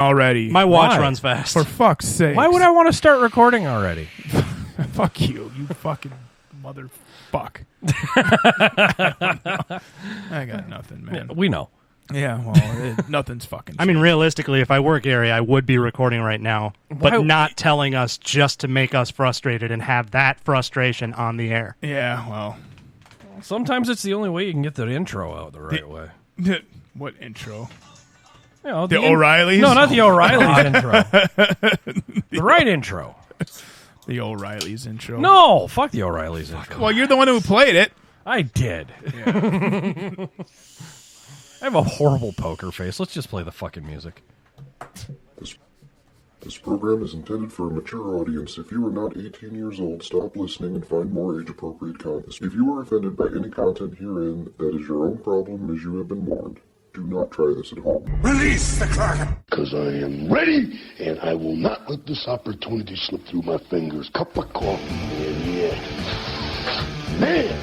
already. My watch Why? runs fast. For fuck's sake. Why would I want to start recording already? Fuck you, you fucking motherfuck. I got nothing, man. We know. Yeah, well, nothing's fucking I mean, realistically, if I were Gary, I would be recording right now, but Why- not telling us just to make us frustrated and have that frustration on the air. Yeah, well. Sometimes it's the only way you can get the intro out the right way. What intro? You know, The O'Reillys? No, not the O'Reillys intro. The right intro. The O'Reillys intro. No, fuck the O'Reillys intro. Well, you're the one who played it. I did. Yeah. I have a horrible poker face. Let's just play the fucking music. This program is intended for a mature audience. If you are not 18 years old, stop listening and find more age-appropriate content. If you are offended by any content herein, that is your own problem, as you have been warned. Do not try this at home. Release the Kraken! Because I am ready, and I will not let this opportunity slip through my fingers. Cup of coffee, man, yeah. Man!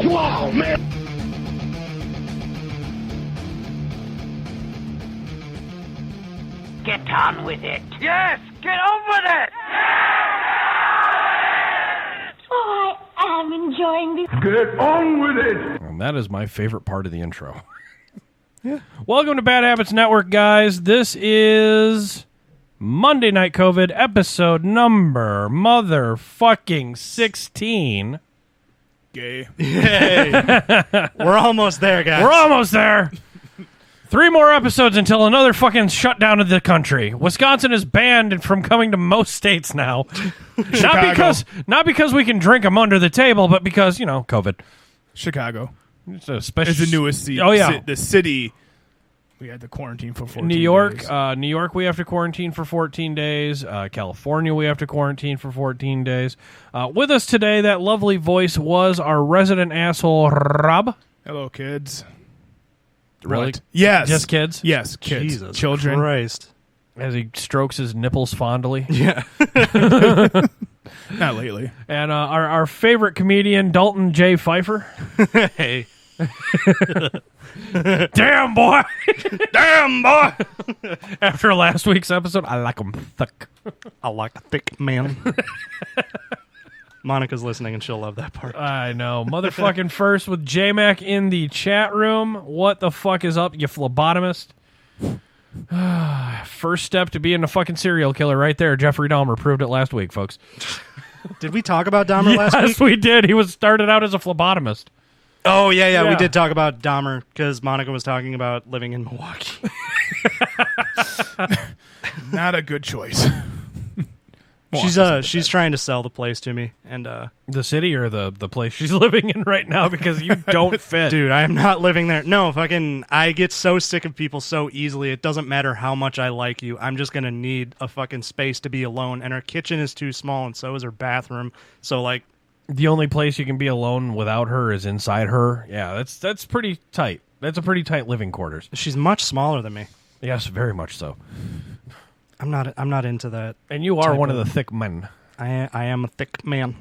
Wow, man! Get on with it. Yes, get on with it. Oh, I am enjoying this. Get on with it! And that is my favorite part of the intro. Yeah. Welcome to Bad Habits Network, guys. This is Monday Night COVID, episode number motherfucking 16. Gay. We're almost there, guys. We're almost there. 3 more episodes until another fucking shutdown of the country. Wisconsin is banned from coming to most states now. not because we can drink them under the table, but because, you know, COVID. Chicago. It's a special. It's the newest city. Oh, yeah. The city. We had to quarantine for 14 New York, days. New York, we have to quarantine for 14 days. California, we have to quarantine for 14 days. With us today, that lovely voice was our resident asshole, Rob. Hello, kids. Really? What? Yes. Just kids? Yes, kids. Jesus Children. Christ. As he strokes his nipples fondly. Yeah. Not lately. And our favorite comedian, Dalton J. Pfeiffer. Hey. Damn, boy! Damn, boy. After last week's episode, I like them thick. I like a thick man. Monica's listening, and she'll love that part. I know. Motherfucking first with J-Mac in the chat room. What the fuck is up, you phlebotomist? First step to being a fucking serial killer right there. Jeffrey Dahmer proved it last week, folks. Did we talk about Dahmer last week? Yes, we did. He was started out as a phlebotomist. Oh, yeah, we Yeah. did talk about Dahmer because Monica was talking about living in Milwaukee. Not a good choice. She's trying to sell the place to me, and The city or the place she's living in right now because you don't fit. dude, I am not living there. No, fucking, I get so sick of people so easily. It doesn't matter how much I like you. I'm just gonna need a fucking space to be alone, and her kitchen is too small, and so is her bathroom. So like, The only place you can be alone without her is inside her. Yeah, that's pretty tight. That's a pretty tight living quarters. she's much smaller than me. Yes, very much so. I'm not into that. And you are Type one of of- the thick men. I am a thick man.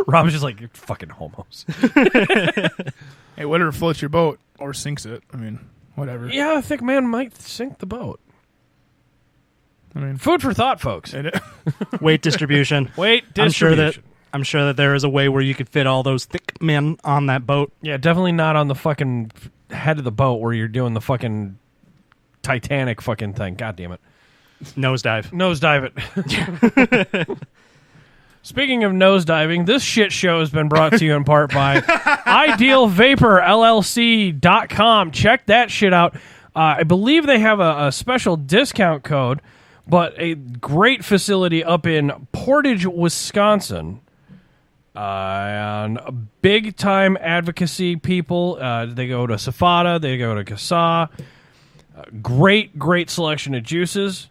Rob's just like, you're fucking homos. Hey, whatever floats your boat or sinks it. I mean, whatever. Yeah, a thick man might sink the boat. I mean, Food for thought, folks. Weight distribution. Weight I'm sure distribution. that there is a way where you could fit all those thick men on that boat. Yeah, definitely not on the fucking head of the boat where you're doing the fucking Titanic fucking thing. God damn it. Nosedive. Nosedive it. Speaking of nosediving, this shit show has been brought to you in part by IdealVaporLLC.com. Check that shit out. I believe they have a special discount code, but a great facility up in Portage, Wisconsin. And big time advocacy people. They go to Safada, they go to CASA. Great selection of juices.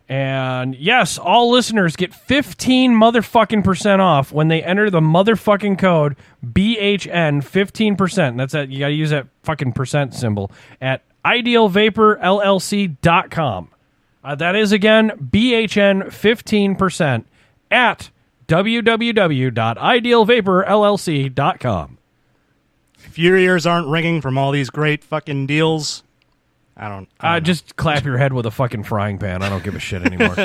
And yes, all listeners get 15 motherfucking % off when they enter the motherfucking code BHN 15%. That's that. You got to use that fucking percent symbol at idealvaporllc.com. That is again BHN 15% at www.idealvaporllc.com. If your ears aren't ringing from all these great fucking deals, I don't know. Just clap your head with a fucking frying pan. I don't give a shit anymore.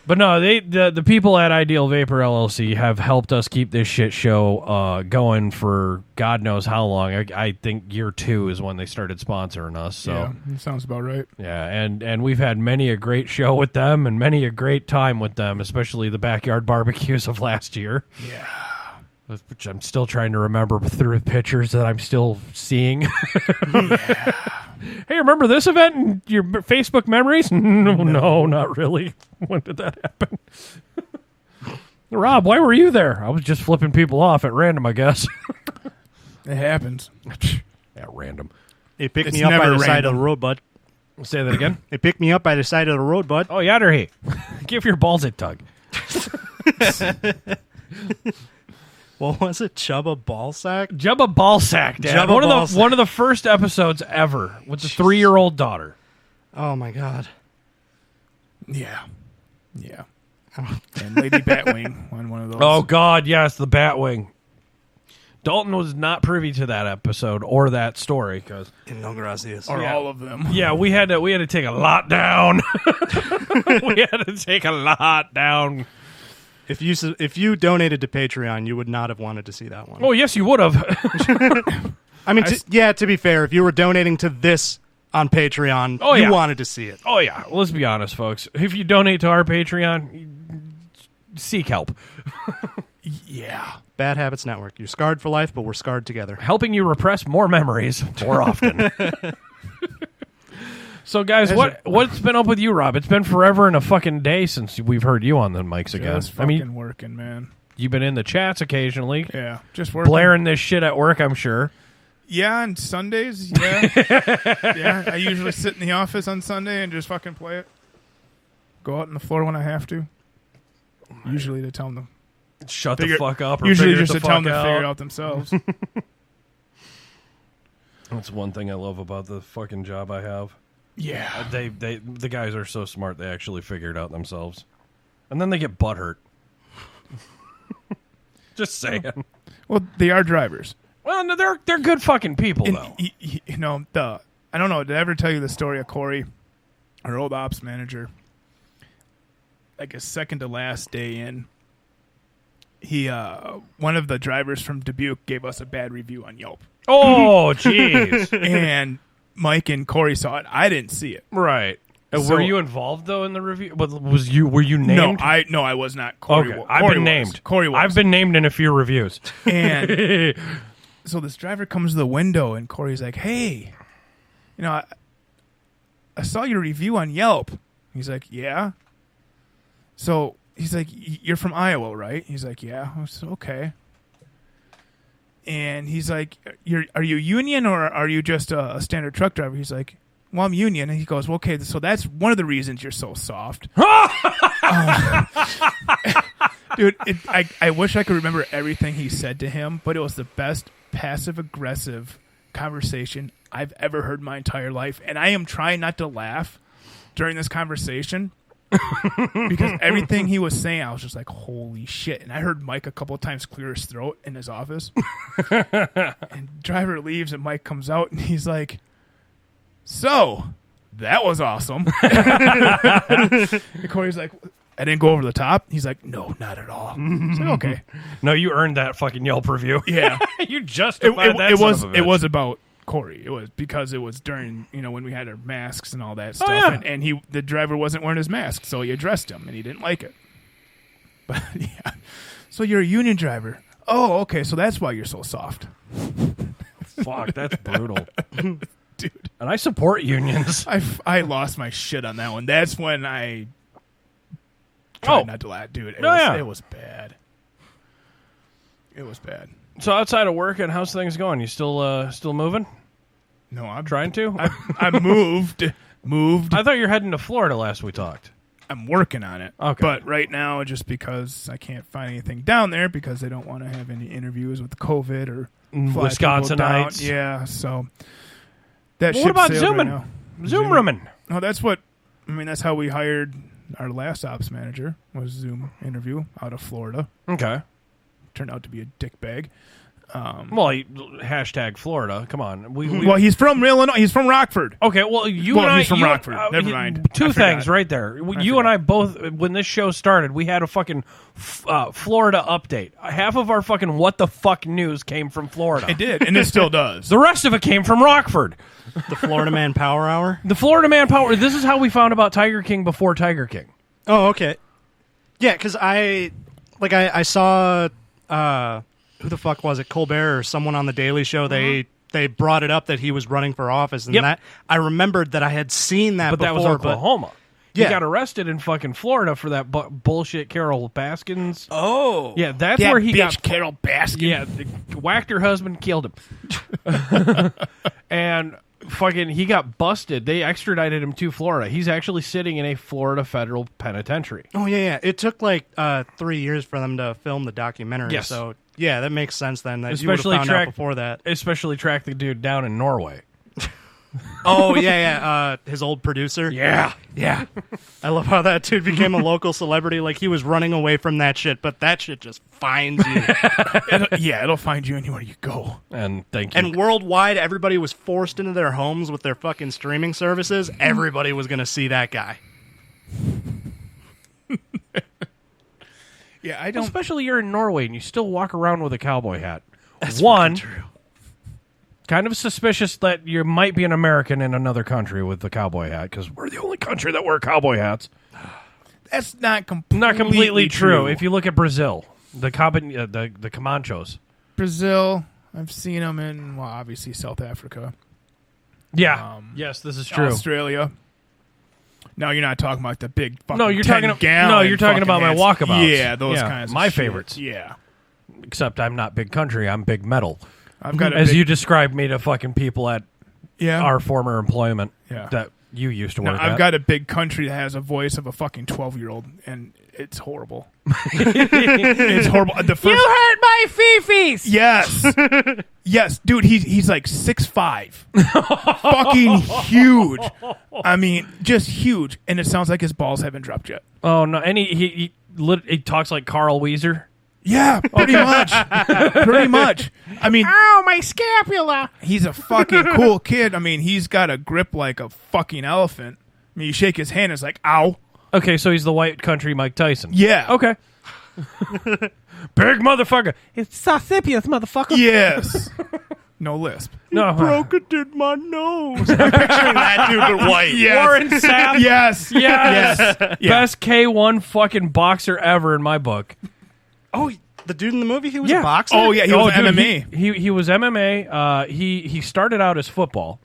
But no, the people at Ideal Vapor LLC have helped us keep this shit show going for God knows how long. I think year 2 is when they started sponsoring us. So Yeah, that sounds about right. yeah, and we've had many a great show with them and many a great time with them, especially the backyard barbecues of last year. Yeah. Which I'm still trying to remember through pictures that I'm still seeing. Hey, remember this event in your Facebook memories? No, not really. When did that happen? Rob, why were you there? I was just flipping people off at random, I guess. It happens. At random. They picked It's me up by never the side of random. the road, bud. Say that again. They picked me up by the side of the road, bud. Oh, yatter he. Give your balls a tug. What was it? Chubba Ballsack? Jubba Ballsack, Dad. Jubba Ballsack. One of the first episodes ever with the 3-year-old daughter. Oh, my God. Yeah. Yeah. And Lady Batwing on one of those. Oh, God, yes, the Batwing. Dalton was not privy to that episode or that story because No gracias. Or all of them. yeah, we had to take a lot down. We had to take a lot down. If you donated to Patreon, you would not have wanted to see that one. Oh, yes, you would have. I mean, to be fair, if you were donating to this on Patreon, you yeah. wanted to see it. Oh, yeah. Let's be honest, folks. If you donate to our Patreon, seek help. Yeah. Bad Habits Network. You're scarred for life, but we're scarred together. Helping you repress more memories more often. So, guys, what's been up with you, Rob? It's been forever and a fucking day since we've heard you on the mics again. Just fucking working, man. You've been in the chats occasionally. Yeah. Just working. Blaring this shit at work, I'm sure. Yeah, on Sundays. Yeah. Yeah. I usually sit in the office on Sunday and just fucking play it. Go out on the floor when I have to. Usually to tell them Shut the fuck up. Or usually figure just the to tell them fuck to figure it out. out themselves. That's one thing I love about the fucking job I have. Yeah. The guys are so smart. They actually figure it out themselves, and then they get butthurt. Just saying. Well, they are drivers. Well, no, they're good fucking people And, though. you know, I don't know. Did I ever tell you the story of Corey, our old ops manager? Like his second to last day in, he one of the drivers from Dubuque gave us a bad review on Yelp. Oh, jeez. And Mike and Corey saw it. I didn't see it. Right. So- Were you involved though in the review? Were you named? No, I was not. Corey, Okay, Corey I've been was. named. Corey was. I've been named in a few reviews. And so this driver comes to the window, and Corey's like, "Hey, you know, I saw your review on Yelp." He's like, "Yeah." So he's like, "You're from Iowa, right?" He's like, "Yeah." I said, "Okay." And he's like, "Are you union or are you just a standard truck driver?" He's like, "Well, I'm union." And he goes, "Well, okay, so that's one of the reasons you're so soft." Dude, I wish I could remember everything he said to him, but it was the best passive-aggressive conversation I've ever heard in my entire life. And I am trying not to laugh during this conversation because everything he was saying, I was just like, holy shit. And I heard Mike a couple of times clear his throat in his office. And driver leaves, and Mike comes out, and he's like, "So, that was awesome." And Corey's like, "I didn't go over the top." He's like, "No, not at all." It's like, okay. No, you earned that fucking Yelp review. Yeah. You justified that. It was about Corey. It was because it was during, when we had our masks and all that stuff. yeah. And the driver wasn't wearing his mask, so he addressed him, and he didn't like it. But, yeah. So you're a union driver. Oh, okay, so that's why you're so soft. Fuck, that's brutal. Dude. And I support unions. I lost my shit on that one. That's when I tried not to laugh. Dude, it was bad. It was bad. So outside of work, and how's things going? You still moving? No, I'm Trying to? I moved. I thought you were heading to Florida last we talked. I'm working on it. Okay. But right now, just because I can't find anything down there because they don't want to have any interviews with COVID or fly people down. Wisconsinites. Yeah, so that Well, ship what about sailed right Zooming? now. Zoom rooming. No, that's how we hired our last ops manager, was Zoom interview out of Florida. Okay. Turned out to be a dick bag. Hashtag Florida. Come on. Well, he's from Illinois. He's from Rockford. Okay, well, you and I... he's from Rockford. Never mind. Two things right there. You and I both, when this show started, we had a fucking Florida update. Half of our fucking what the fuck news came from Florida. It did, and it still does. The rest of it came from Rockford. The Florida Man Power Hour? The Florida Man Power... This is how we found about Tiger King before Tiger King. Oh, okay. Yeah, because I saw... who the fuck was it? Colbert or someone on the Daily Show. They brought it up that he was running for office, and that I remembered that I had seen that. But before, that was Oklahoma. Yeah. He got arrested in fucking Florida for that bullshit Carol Baskins. Oh, yeah, that's where he got Carol Baskin. Yeah, whacked her husband, killed him, and fucking he got busted. They extradited him to Florida. He's actually sitting in a Florida federal penitentiary. Oh yeah. It took like 3 years for them to film the documentary. Yes. So yeah, that makes sense then. That Especially you would have found out before that. Especially track the dude down in Norway. Oh yeah. His old producer. Yeah. I love how that dude became a local celebrity. Like he was running away from that shit, but that shit just finds you. It'll find you anywhere you go. And thank you. And worldwide, everybody was forced into their homes with their fucking streaming services. Everybody was going to see that guy. Yeah, I don't. Especially you're in Norway and you still walk around with a cowboy hat. That's One, fucking true. kind of suspicious that you might be an American in another country with the cowboy hat because we're the only country that wear cowboy hats. That's not completely Not completely true. If you look at Brazil, the Comanchos. Brazil, I've seen them in obviously South Africa. Yeah. Yes, this is true. Australia. No, you're not talking about the big fucking No, you're talking about my walkabouts. Yeah, those kinds of my shit. favorites. Yeah. Except I'm not big country, I'm big metal. I've got as you described me to fucking people at yeah. our former employment Yeah. that you used to work at. I've got a big country that has a voice of a fucking 12-year-old, and it's horrible. It's horrible. The first, you hurt my fifis! Yes. Yes, dude, he's like 6'5". Fucking huge. I mean, just huge. And it sounds like his balls haven't dropped yet. Oh, no. And he talks like Carl Weezer. Yeah, pretty much. Pretty much. I mean, ow, my scapula. He's a fucking cool kid. I mean, he's got a grip like a fucking elephant. I mean, you shake his hand, it's like, ow. Okay, so he's the white country Mike Tyson. Yeah. Okay. Big motherfucker. It's Sausapius, motherfucker. Yes. No lisp. No. Broke it in my nose. I'm picturing that dude with white. Yes. Warren Sapp. Yes. Yes. Yeah. Best K1 fucking boxer ever in my book. Oh, the dude in the movie, he was a boxer? Oh, yeah, he was dude, MMA. He was MMA. He started out as football.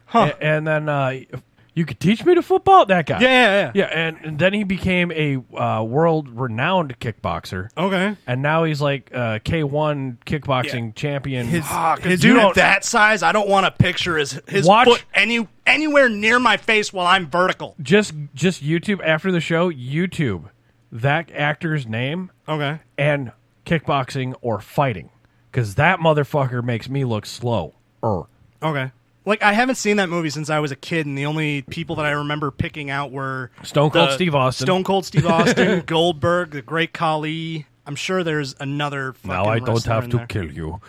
Huh. And then you could teach me to football? That guy. Yeah. And then he became a world-renowned kickboxer. Okay. And now he's like K1 kickboxing champion. His dude at that size, I don't want to picture his foot anywhere near my face while I'm vertical. Just YouTube, after the show, YouTube that actor's name Okay. and kickboxing or fighting. Because that motherfucker makes me look slow. Okay. Like, I haven't seen that movie since I was a kid, and the only people that I remember picking out were Stone Cold Steve Austin, Goldberg, the Great Khali. I'm sure there's another fucking now I don't wrestler have in to there. kill you.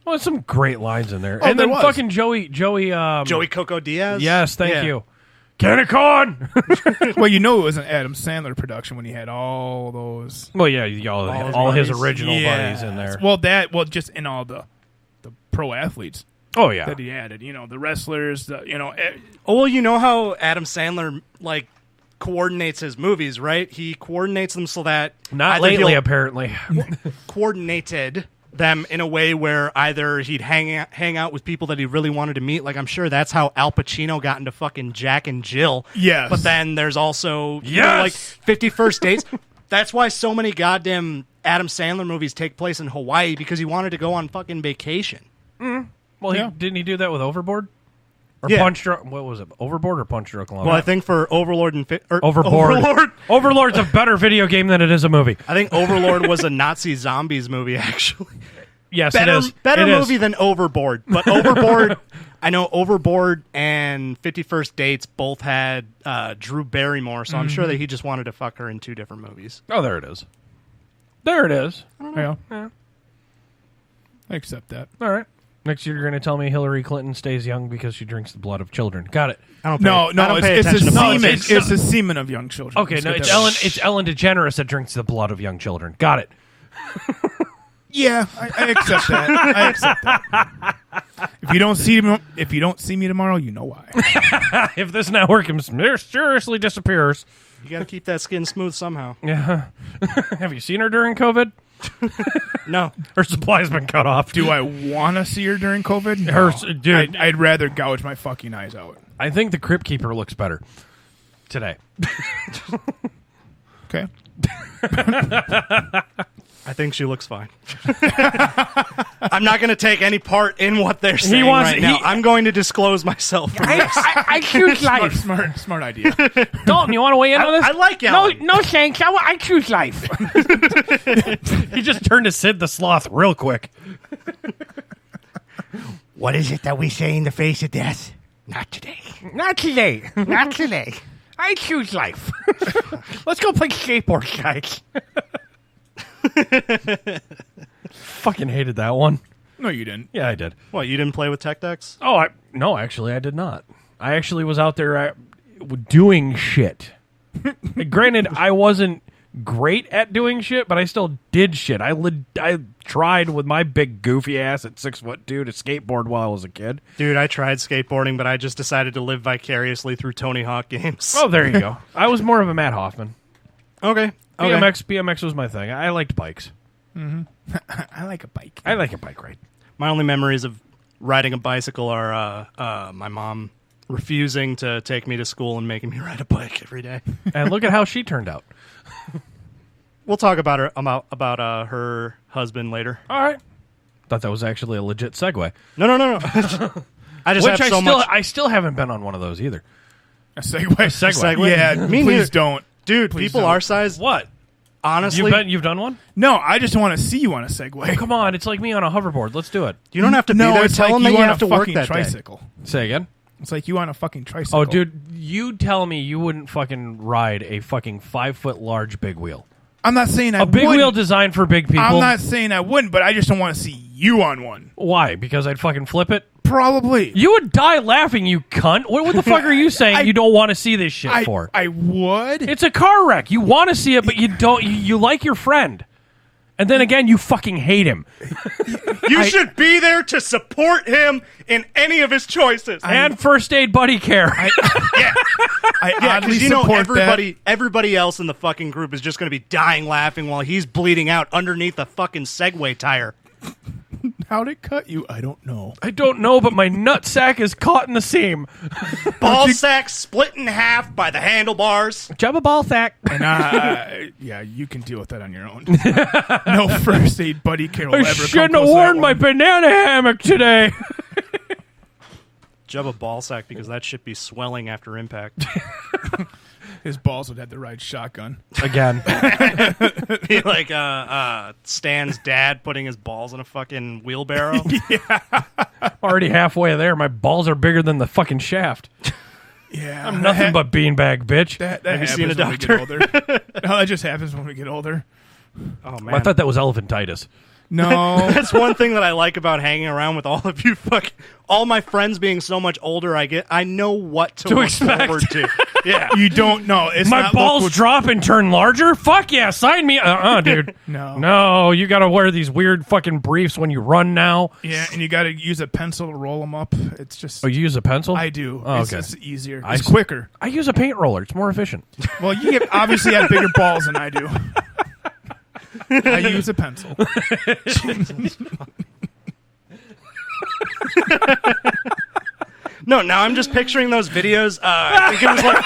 Well, some great lines in there. Oh, and there then was. fucking Joey Coco Diaz? Yes, thank Yeah. you. Kenny Con! Well, you know it was an Adam Sandler production when he had all those. Well, yeah, all his buddies. original Yes. buddies in there. Well, just in all the pro athletes Oh, yeah. that he added. You know, the wrestlers, Oh, well, you know how Adam Sandler, like, coordinates his movies, right? He coordinates them so that... Not either lately, he'll- apparently. coordinated them in a way where either he'd hang out with people that he really wanted to meet. Like, I'm sure that's how Al Pacino got into fucking Jack and Jill. Yes. But then there's also, Yes. like, 50 First Dates. That's why so many goddamn Adam Sandler movies take place in Hawaii, because he wanted to go on fucking vacation. Well, didn't he do that with Overboard? Or Yeah. Punch Drunk... What was it? Overboard or Punch Drunk Love? Well, I think for Overlord and... Overboard. Overlord. Overlord's a better video game than it is a movie. I think Overlord was a Nazi zombies movie, actually. Yes, Better, it is. better It is. movie than Overboard. But Overboard, I know Overboard and 50 First Dates both had Drew Barrymore, so I'm sure that he just wanted to fuck her in two different movies. Oh, there it is. There it is. yeah. I accept that. All right. Next year, you're going to tell me Hillary Clinton stays young because she drinks the blood of children. Got it. I don't pay It's attention the to semen. politics. It's the semen of young children. Okay, Let's no, get it's that Ellen. right. It's Ellen DeGeneres that drinks the blood of young children. Got it. Yeah, I accept that. I accept that. If you don't see me tomorrow, you know why. If this network mysteriously disappears, You got to keep that skin smooth somehow. yeah. Have you seen her during COVID? No. Her supply's been cut off. Do I want to see her during COVID? No. Her, dude, I'd rather gouge my fucking eyes out. I think the Crypt Keeper looks better today. Okay. I think she looks fine. I'm not going to take any part in what they're saying wants- right now. he- I'm going to disclose myself from this. I choose life. Smart idea. Dalton, you want to weigh in on this? I like Ellen. No, thanks. I choose life. He just turned to Sid the Sloth real quick. What is it that we say in the face of death? Not today. Not today. Not today. I choose life. Let's go play skateboard, guys. Fucking hated that one. No, you didn't. Yeah, I did. What, you didn't play with Tech Decks? Oh, no, actually, I did not. I actually was out there doing shit. Granted, I wasn't great at doing shit, but I still did shit. I tried with my big goofy ass at 6'2" to skateboard while I was a kid. Dude, I tried skateboarding, but I just decided to live vicariously through Tony Hawk games. Oh, there you go. I was more of a Matt Hoffman. Okay. BMX was my thing. I liked bikes. I like a bike. I like a bike ride. My only memories of riding a bicycle are my mom refusing to take me to school and making me ride a bike every day. And look at how she turned out. We'll talk about her husband later. All right. Thought that was actually a legit segue. No. I just have so much. I still haven't been on one of those either. A Segway. Segway? Yeah, Me please neither. don't. Dude, Please people don't. our size, What? honestly, You've done one? No, I just want to see you on a Segway. Oh, come on. It's like me on a hoverboard. Let's do it. you don't have to be No, there. it's Tell like them that you you on have a to work fucking that day. tricycle. Say again? It's like you on a fucking tricycle. Oh, dude, you tell me you wouldn't fucking ride a fucking 5-foot large big wheel. I'm not saying I A big wouldn't. wheel designed for big people. I'm not saying I wouldn't, but I just don't want to see you on one. Why? Because I'd fucking flip it? Probably. You would die laughing, you cunt. What the fuck are you saying you don't want to see this shit for? I would. It's a car wreck. You want to see it, but you don't. You like your friend. And then again, you fucking hate him. You should be there to support him in any of his choices. And first aid buddy care. yeah, oddly because you know support everybody else in the fucking group is just going to be dying laughing while he's bleeding out underneath a fucking Segway tire. How'd it cut you? I don't know. I don't know, but my nutsack is caught in the seam. Ball sack split in half by the handlebars. Jabba ball sack. And yeah, you can deal with that on your own. No first aid buddy care will I ever shouldn't come have close to that worn my one. banana hammock today. Jub a ball sack because that should be swelling after impact. His balls would have to ride shotgun. Again. Be like Stan's dad putting his balls in a fucking wheelbarrow. Already halfway there. My balls are bigger than the fucking shaft. Yeah, I'm nothing but beanbag, bitch. That Have you happens seen a when we get older. No, that just happens when we get older. Oh man, I thought that was elephantitis. No, that's one thing that I like about hanging around with all of you. All my friends being so much older, I know what to look expect. forward to. Yeah, you don't know. It's My not balls look drop and turn larger? Fuck yeah, sign me. Dude. No, you gotta wear these weird fucking briefs when you run now. Yeah, and you got to use a pencil to roll them up. It's just. Oh, you use a pencil? I do. Oh, It's okay. just easier. It's quicker. I use a paint roller. It's more efficient. Well, you obviously have bigger balls than I do. I use a pencil. No, now I'm just picturing those videos. I think it was like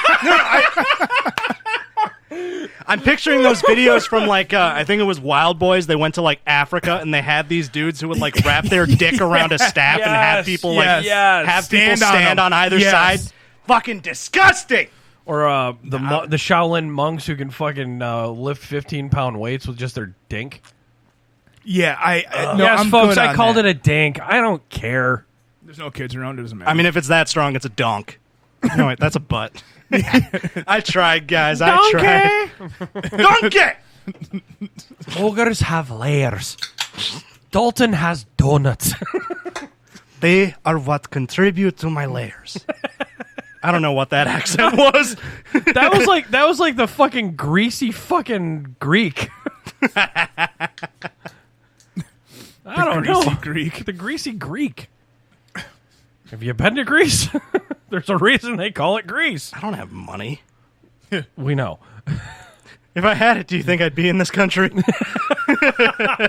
I'm picturing those videos from like I think it was Wild Boys. They went to like Africa and they had these dudes who would like wrap their dick around a staff and have people like have people stand on either side. Fucking disgusting. Or the Shaolin monks who can fucking lift 15-pound weights with just their dink. Yeah, yes, I'm folks, good I on called that. it a dink. I don't care. There's no kids around. It doesn't matter. I mean, if it's that strong, it's a donk. No, wait, that's a butt. I tried, guys. I tried. Donkey! Ogres have layers. Dalton has donuts. They are what contribute to my layers. I don't know what that accent was. That was like the fucking greasy fucking Greek. I don't know. Greek. The greasy Greek. Have you been to Greece? There's a reason they call it Greece. I don't have money. We know. If I had it, do you think I'd be in this country?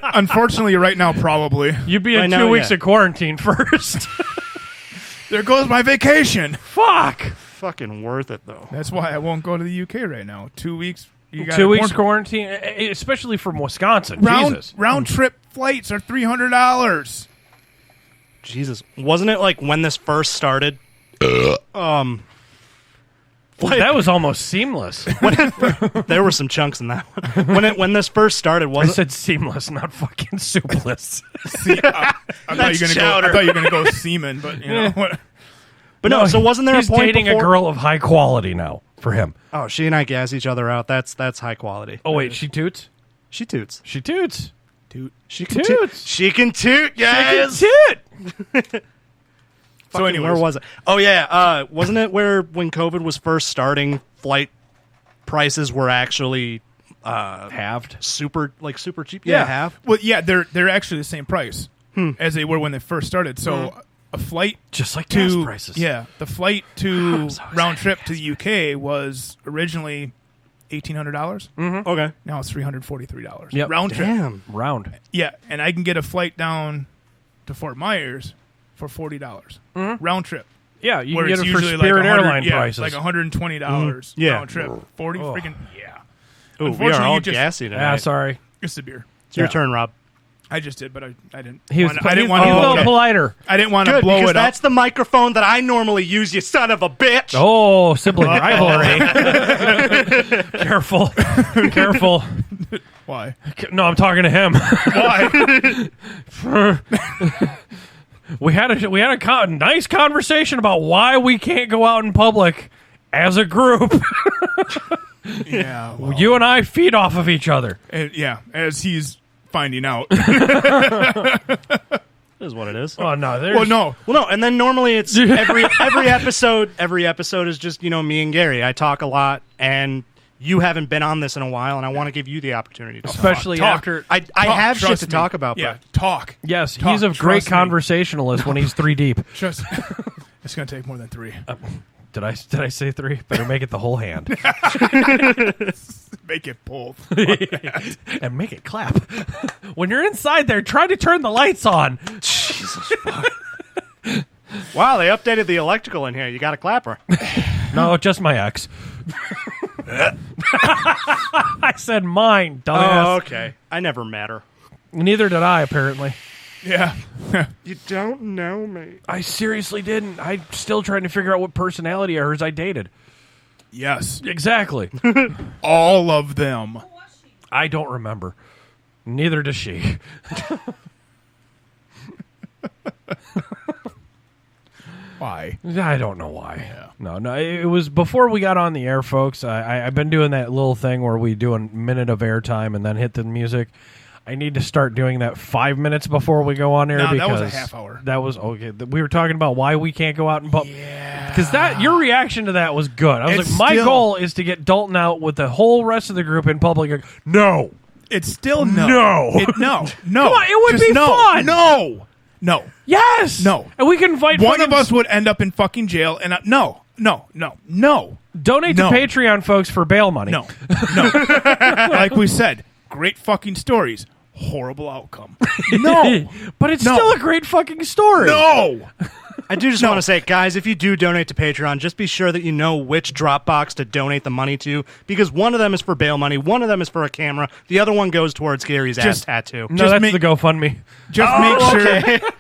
Unfortunately, right now, probably. You'd be Right in now, 2 weeks yeah. of quarantine first. There goes my vacation. Fuck. Fucking worth it, though. That's why I won't go to the UK right now. 2 weeks. You got 2 weeks quarantine, especially from Wisconsin. Jesus. Round trip flights are $300. Jesus. Wasn't it like when this first started? That was almost seamless. There were some chunks in that one. When this first started, I wasn't said seamless, not fucking soupless. I thought you were gonna go semen, but you know what? But no, so wasn't there he's a point dating before? a girl of high quality now for him. Oh, she and I gas each other out. That's high quality. Oh wait, she toots? She toots. She toots. She can Toots. toot. She can toot, guys. She can toot. So anyways, Where was it? Oh yeah, wasn't it where when COVID was first starting, flight prices were actually Halved. super cheap? Yeah, half. Well, yeah, they're actually the same price as they were when they first started. So a flight Just like gas to prices. the flight to so round trip to the UK was originally $1,800. Okay. Now it's $343. Yep. Round trip. Damn. Round. Yeah, and I can get a flight down to Fort Myers for $40 round trip. Yeah, you Where can get it's it for usually Spirit like 100 Airline prices. like $120 Yeah. round trip. 40 freaking Oh. Ooh, we are Unfortunately, all you just- gassy tonight. Ah, sorry. It's the beer. It's your turn, Rob. I just did, but I didn't. He was. I didn't want he to blow felt it up. politer. I didn't want to Good, blow because it up. that's the microphone that I normally use, you son of a bitch. Oh, sibling rivalry. Careful. Careful. Why? No, I'm talking to him. Why? We had a nice conversation about why we can't go out in public as a group. Yeah. Well, You and I feed off of each other. yeah, as he's finding out. Is what it is. Oh no, there's Well, no. Well, no, and then normally it's every episode. Every episode is just me and Gary. I talk a lot, and you haven't been on this in a while, and I want to give you the opportunity to especially talk. after. I have shit Trust to me. talk about. Yeah, But talk. Yes, Talk, he's a great trust me. conversationalist when he's 3 deep. Just, it's going to take more than 3. Did I say 3? Better make it the whole hand Make it both. and make it clap. When you're inside there, try to turn the lights on. Jesus fuck. Wow, they updated the electrical in here. You got a clapper. No, just my ex. I said mine, dumbass. Oh, okay. I never matter. Neither did I, apparently. Yeah. You don't know me. I seriously didn't. I'm still trying to figure out what personality of hers I dated. Yes. Exactly. All of them. I don't remember. Neither does she. Why? I don't know why. Yeah. No. It was before we got on the air, folks. I've been doing that little thing where we do a minute of airtime and then hit the music. I need to start doing that 5 minutes before we go on air. No, because that was a half hour. That was okay. We were talking about why we can't go out and because your reaction to that was good. I was It's like, my still- goal is to get Dalton out with the whole rest of the group in public. Like, no, It's still no. No. No. Come on, it would Just be no. fun. No. yes, No. and we can invite One of fucking- us would end up in fucking jail, and no. donate No. to Patreon, folks, for bail money. No. Like we said, great fucking stories. Horrible outcome. No. But it's No. still a great fucking story. No. I do just want to say, guys, if you do donate to Patreon, just be sure that you know which Dropbox to donate the money to, because one of them is for bail money, one of them is for a camera, the other one goes towards Gary's ass tattoo. No, Just that's make- the GoFundMe. Just make sure.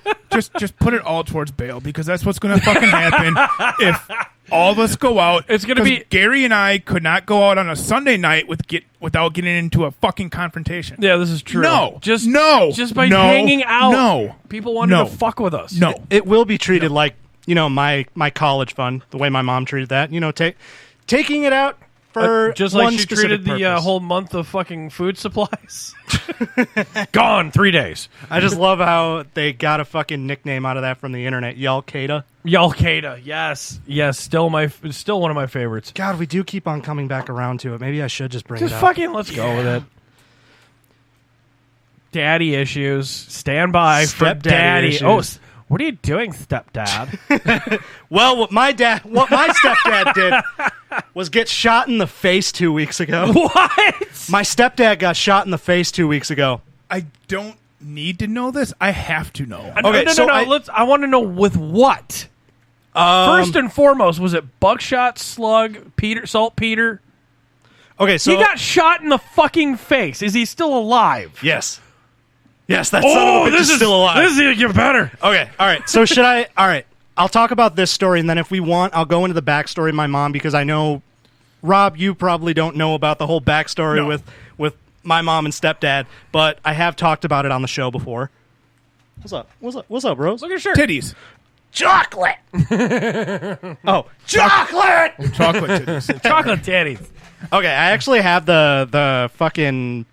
Just put it all towards bail, because that's what's going to fucking happen if all of us go out. It's gonna 'cause be- Gary and I could not go out on a Sunday night without getting into a fucking confrontation. Yeah, this is true. No. Just No. by No. hanging out. No. People wanted No. to fuck with us. No. It will be treated like, my college fund, the way my mom treated that. Taking it out for just one like she specific treated the purpose. whole month of fucking food supplies. Gone 3 days. I just love how they got a fucking nickname out of that from the internet. Y'all-Qaeda. Y'all-Qaeda, yes, still one of my favorites. God, we do keep on coming back around to it. Maybe I should just bring Just it up. fucking let's go with it. Daddy issues. Stand by for Stepdaddy daddy. issues. Oh, what are you doing, stepdad? Well, what my stepdad did was get shot in the face 2 weeks ago. What? My stepdad got shot in the face 2 weeks ago. I don't need to know this. I have to know. Okay, so I want to know with what. First and foremost, was it buckshot, slug, saltpeter? Okay, so He got shot in the fucking face. Is he still alive? yes, that son of a bitch is still alive. This is gonna get better. Okay, all right. So should I? All right, I'll talk about this story, and then if we want, I'll go into the backstory of my mom because I know, Rob, you probably don't know about the whole backstory No. with my mom and stepdad, but I have talked about it on the show before. What's up? What's up, Rose? Look at your shirt. Titties. Chocolate. Oh, chocolate. Chocolate titties. Chocolate titties. Okay, I actually have the fucking.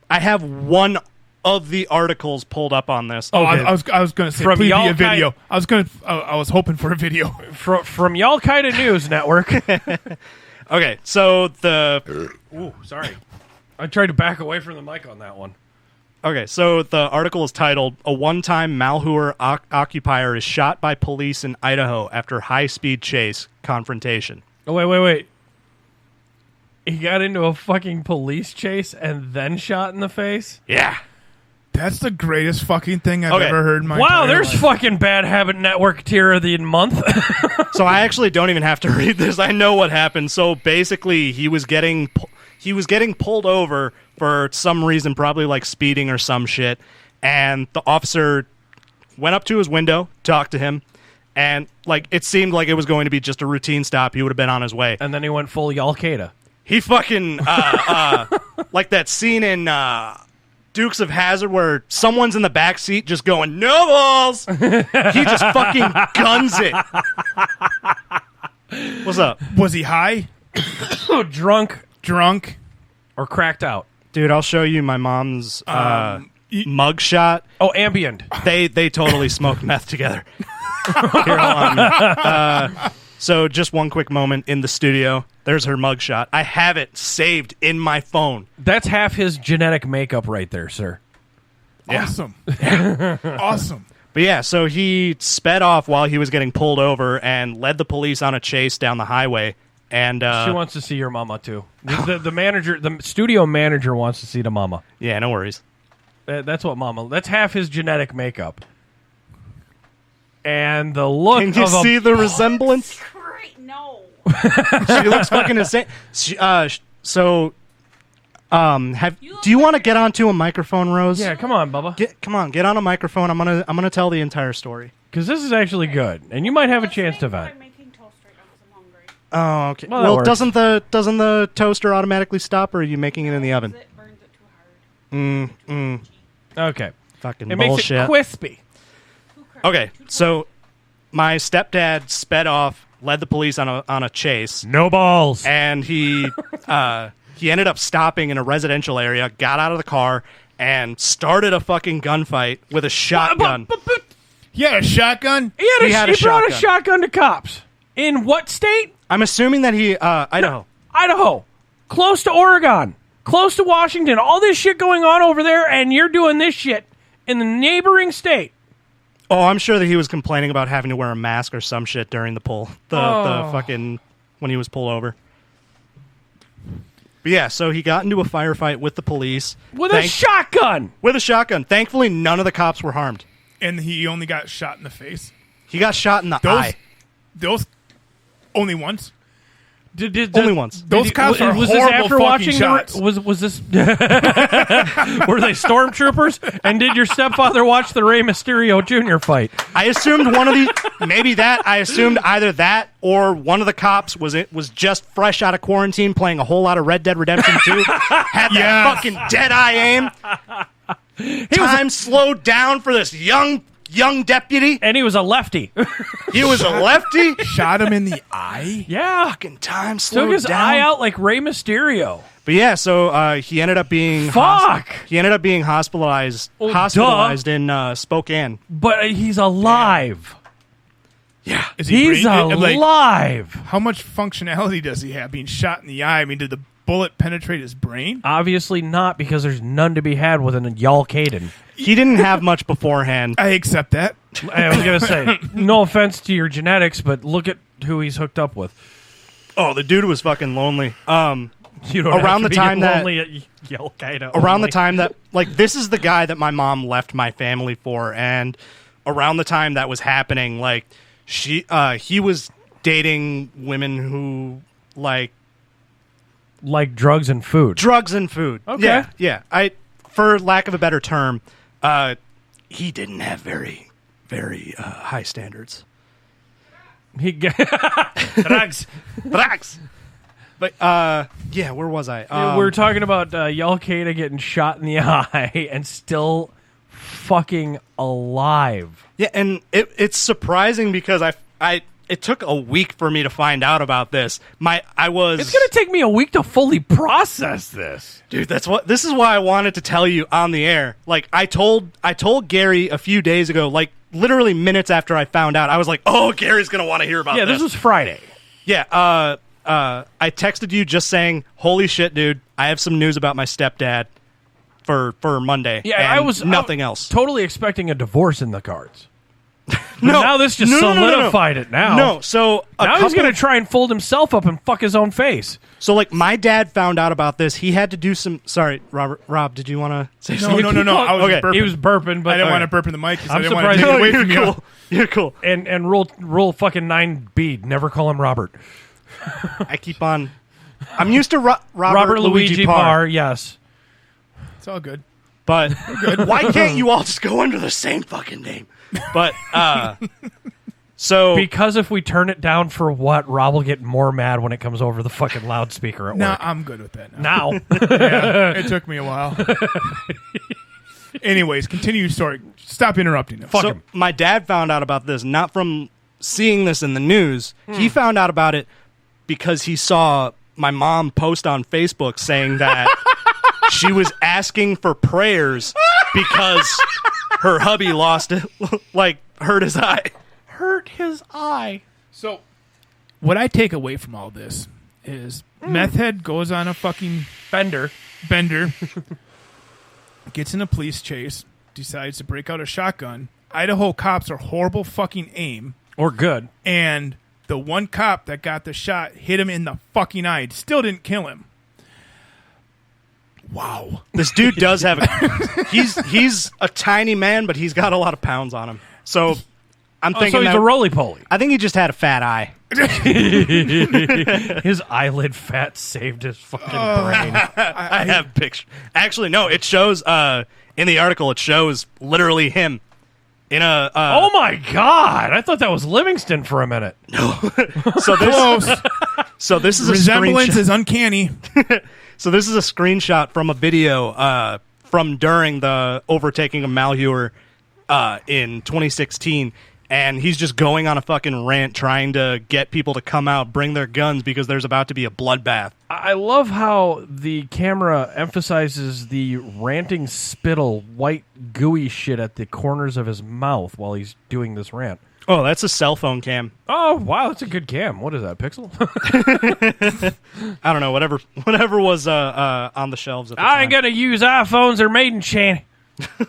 I have one of the articles pulled up on this. Oh, Okay. I was going to say, From please be y'all a video. I was hoping for a video. From Y'all-Qaeda News Network. Okay, so the. Ooh, sorry. I tried to back away from the mic on that one. Okay, so the article is titled "A One-Time Malheur Occupier is Shot by Police in Idaho After High-Speed Chase Confrontation." Oh, wait. He got into a fucking police chase and then shot in the face? Yeah. That's the greatest fucking thing I've Okay. ever heard in my Wow, entire there's life. fucking Bad Habit Network tier of the month. So I actually don't even have to read this. I know what happened. So basically, he was getting pulled over for some reason, probably like speeding or some shit, and the officer went up to his window, talked to him, and like it seemed like it was going to be just a routine stop. He would have been on his way. And then he went full Y'all-Qaeda. He fucking like that scene in Dukes of Hazzard where someone's in the back seat just going no balls. He just fucking guns it. What's up, Was he high? Drunk Drunk? or cracked out? dude? I'll show you my mom's mug shot. Oh, ambient. They totally smoked meth together. Here, hold on. So just one quick moment in the studio. There's her mugshot. I have it saved in my phone. That's half his genetic makeup right there, sir. Awesome. Awesome. But yeah, so he sped off while he was getting pulled over and led the police on a chase down the highway. And She wants to see your mama, too. The manager, the studio manager wants to see the mama. yeah, no worries. That's what mama, that's half his genetic makeup. And the look Can you of see the resemblance? Great, no. She looks fucking insane. Do you want to get onto a microphone, Rose? Yeah, come on, Bubba. Get on a microphone. I'm gonna tell the entire story. Because this is actually good, and you might have a chance to vent. I'm making toast right now because I'm hungry. Oh, okay. Well, that Well, works. doesn't the toaster automatically stop, or are you making it in the oven? It burns it too hard. Okay. Fucking It bullshit. makes it crispy. Okay, so my stepdad sped off, led the police on a chase, No balls. and he ended up stopping in a residential area, got out of the car, and started a fucking gunfight with a shotgun. Yeah, a shotgun? He had a brought a shotgun. shotgun to cops. In what state? I'm assuming that he Idaho. Idaho. Close to Oregon. Close to Washington. All this shit going on over there, and you're doing this shit in the neighboring state. Oh, I'm sure that he was complaining about having to wear a mask or some shit during the pull. The fucking when he was pulled over. But yeah, so he got into a firefight with the police With a shotgun. with a shotgun. Thankfully, none of the cops were harmed. And he only got shot in the face. He got shot in the eye. Those only once. Only once. Those cops are was horrible this after fucking watching shots. was this were they stormtroopers? And did your stepfather watch the Rey Mysterio Jr. fight? I assumed one of the maybe that I assumed either that or one of the cops was just fresh out of quarantine playing a whole lot of Red Dead Redemption 2. Had that Yes. fucking dead eye aim. Time slowed down for this young young deputy. And he was a lefty. He was a lefty. Shot him in the eye. Yeah. Fucking time slowed Took his down. eye out like Rey Mysterio. But yeah, so he ended up being he ended up being hospitalized in Spokane. But he's alive. Yeah. Is he He's alive. How much functionality does he have being shot in the eye? I mean, did the bullet penetrate his brain? Obviously not, because there's none to be had with an Y'all Caden. He didn't have much beforehand. I accept that. I was going to say, no offense to your genetics, but look at who he's hooked up with. Oh, the dude was fucking lonely. You don't around have the to be time that lonely at Y'all Caden around only. the time that like this is the guy that my mom left my family for, and around the time that was happening, like he was dating women who like drugs and food. Okay. Yeah. For lack of a better term, he didn't have very, very high standards. He drugs. But yeah, where was I? We're talking about Y'all Caden getting shot in the eye and still fucking alive. Yeah, and it's surprising because it took a week for me to find out about this. It's gonna take me a week to fully process this, dude. This is why I wanted to tell you on the air. Like I told Gary a few days ago, like literally minutes after I found out, I was like, "Oh, Gary's gonna want to hear about this." Yeah, this was Friday. Yeah. I texted you just saying, "Holy shit, dude! I have some news about my stepdad for Monday." Yeah, and I was nothing else. Totally expecting a divorce in the cards. No, now this just solidified it. Now, no. So now he's gonna try and fold himself up and fuck his own face. So, like, my dad found out about this. He had to do some. Sorry, Rob, did you want to say something? No. I was okay. burping. He was burping, but I didn't want to burp in the mic. I'm I didn't want surprised. to take it away You're from cool. You're cool. And rule fucking 9B. Never call him Robert. I keep on. I'm used to Robert Luigi Parr. Yes, It's all good. But why can't you all just go under the same fucking name? But so because if we turn it down for what, Rob will get more mad when it comes over the fucking loudspeaker at No, work. I'm good with that Now. Yeah, it took me a while. Anyways, continue your story. Stop interrupting him. Fuck so him. my dad found out about this not from seeing this in the news. He found out about it because he saw my mom post on Facebook saying that she was asking for prayers because her hubby lost it, like hurt his eye. Hurt his eye. So, what I take away from all this is meth head goes on a fucking bender, gets in a police chase, decides to break out a shotgun. Idaho cops are horrible fucking aim. Or good. And the one cop that got the shot hit him in the fucking eye. It still didn't kill him. Wow. This dude does have he's a tiny man, but he's got a lot of pounds on him. So I'm thinking so he's a roly-poly. I think he just had a fat eye. His eyelid fat saved his fucking brain. I have pictures. Actually, no, it shows in the article, it shows literally him in a oh my god! I thought that was Livingston for a minute. so this Close. So this is Resemblance a is uncanny. So this is a screenshot from a video from during the overtaking of Malheur in 2016. And he's just going on a fucking rant trying to get people to come out, bring their guns, because there's about to be a bloodbath. I love how the camera emphasizes the ranting spittle, white, gooey shit at the corners of his mouth while he's doing this rant. Oh, that's a cell phone cam. Oh, wow, that's a good cam. What is that, Pixel? I don't know, whatever was on the shelves at the I time. ain't going to use iPhones. They're made in China.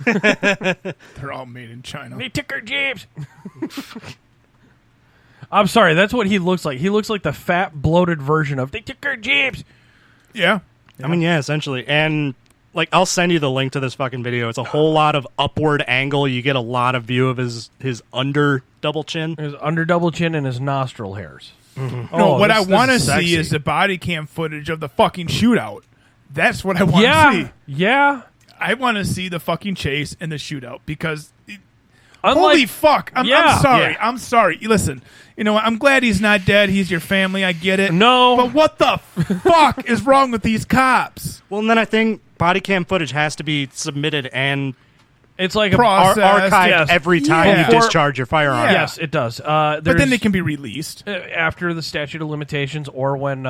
They're all made in China. They took our jibs. I'm sorry, that's what he looks like. He looks like the fat, bloated version of they took our jibs. Yeah. I mean, yeah, essentially. And, like, I'll send you the link to this fucking video. It's a whole lot of upward angle. You get a lot of view of his under double chin. His under double chin and his nostril hairs. Mm-hmm. No, what I want to see is the body cam footage of the fucking shootout. That's what I want to see. Yeah. I want to see the fucking chase and the shootout because Unlike, holy fuck. I'm sorry. Yeah. I'm sorry. Listen, you know, I'm glad he's not dead. He's your family. I get it. No. But what the fuck is wrong with these cops? Well, and then I think body cam footage has to be submitted and It's like processed. archived yes. every time Yeah. you discharge your firearm. Yeah. Yes, it does. But then they can be released. after the statute of limitations, or when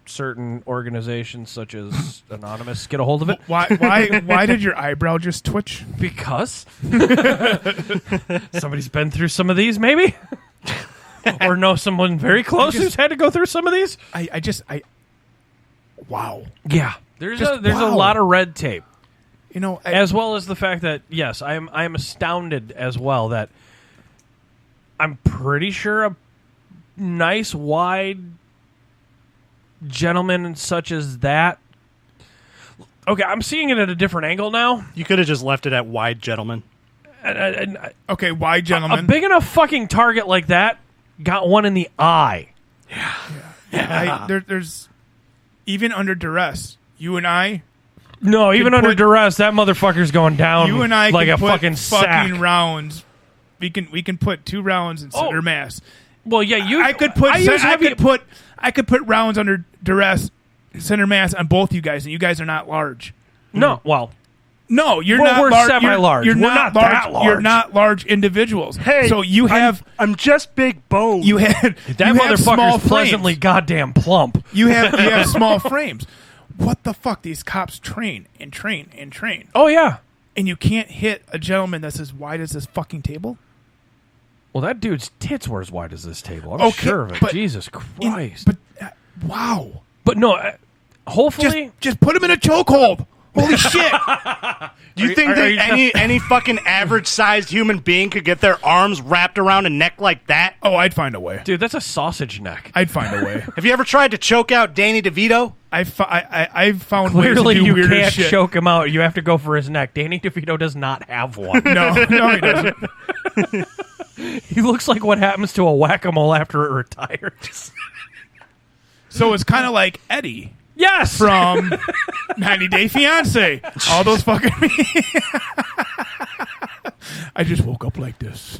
certain organizations such as Anonymous get a hold of it. Why did your eyebrow just twitch? Because somebody's been through some of these, maybe, or know someone very close who's had to go through some of these. Wow. Yeah, there's a wow. lot of red tape. As As well as the fact that, yes, I am astounded as well that I'm pretty sure a nice, wide gentleman such as that. Okay, I'm seeing it at a different angle now. You could have just left it at wide gentleman. okay, why, gentlemen? A big enough fucking target like that got one in the eye. There's even under duress. You and I. No, even under duress, that motherfucker's going down. You and I like can a put fucking sack. rounds. We can put 2 rounds in center mass. Well, yeah, I could put rounds under duress, center mass on both you guys, and you guys are not large. No, well, no, you're Well, not. we're large. semi-large. You're We're not large. that large. You're not large individuals. Hey, so you have. I'm just big bone. You had that you have small motherfucker's frames. pleasantly goddamn plump. You have small frames. What the fuck? These cops train and train and train, Oh yeah. and you can't hit a gentleman that's as wide as this fucking table. Well, that dude's tits were as wide as this table. I'm Okay, sure of it. but- Jesus Christ. But wow. But no, hopefully. Just put him in a chokehold. Holy shit! Do you think that any fucking average sized human being could get their arms wrapped around a neck like that? Oh, I'd find a way. Dude, that's a sausage neck. I'd find a way. Have you ever tried to choke out Danny DeVito? I've found Clearly, ways to do you weirder can't shit. choke him out. You have to go for his neck. Danny DeVito does not have one. No, he doesn't. He looks like what happens to a whack-a-mole after it retires. So it's kind of like Eddie Yes! from 90 Day Fiance. All those fucking. I just woke up like this.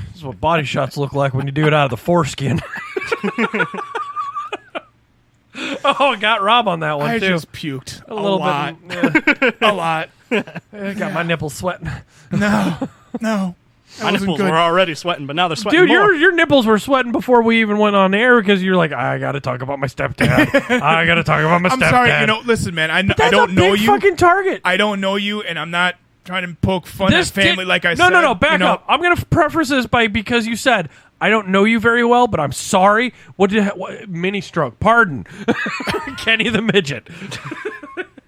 This is what body shots look like when you do it out of the foreskin. Oh, I got Rob on that one, I too. just puked a little lot. bit. A lot. I got my nipples sweating. No. My nipples were already sweating, but now they're sweating Dude, more. your nipples were sweating before we even went on air because you're like, I got to talk about my stepdad. I got to talk about my I'm stepdad. sorry. Listen, man. I That's don't a know big you. fucking target. I don't know you, and I'm not trying to poke fun at family like I No, said. no, back up. I'm going to preface this because you said, I don't know you very well, but I'm sorry. What mini stroke? Pardon. Kenny the Midget.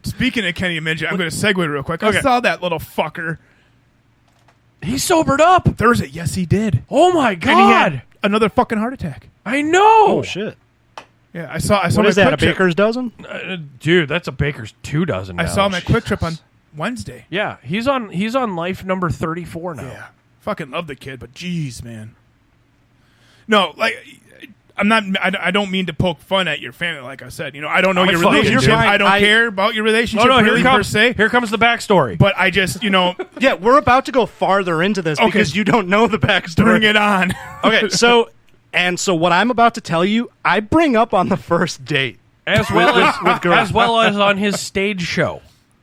Speaking of Kenny Midget, I'm going to segue real quick. Okay. I saw that little fucker He sobered up. Thursday. Yes, he did. Oh, my And he God. had another fucking heart attack. I know. Oh, shit. Yeah, I saw. What my is that, a Quick Trip. baker's dozen? Dude, that's a baker's 2 dozen now. I saw him at Quick Trip on Wednesday. Yeah, he's on life number 34 now. Yeah, fucking love the kid, but jeez, man. No, like I'm not. I don't mean to poke fun at your family. Like I said, I don't know your fucking relationship. you're fine. I don't care about your relationship really per se. Here comes the backstory. But I just, Yeah, we're about to go farther into this Okay. because you don't know the backstory. bring it on. Okay, so what I'm about to tell you, I bring up on the first date. as well with girls. as well as on his stage show.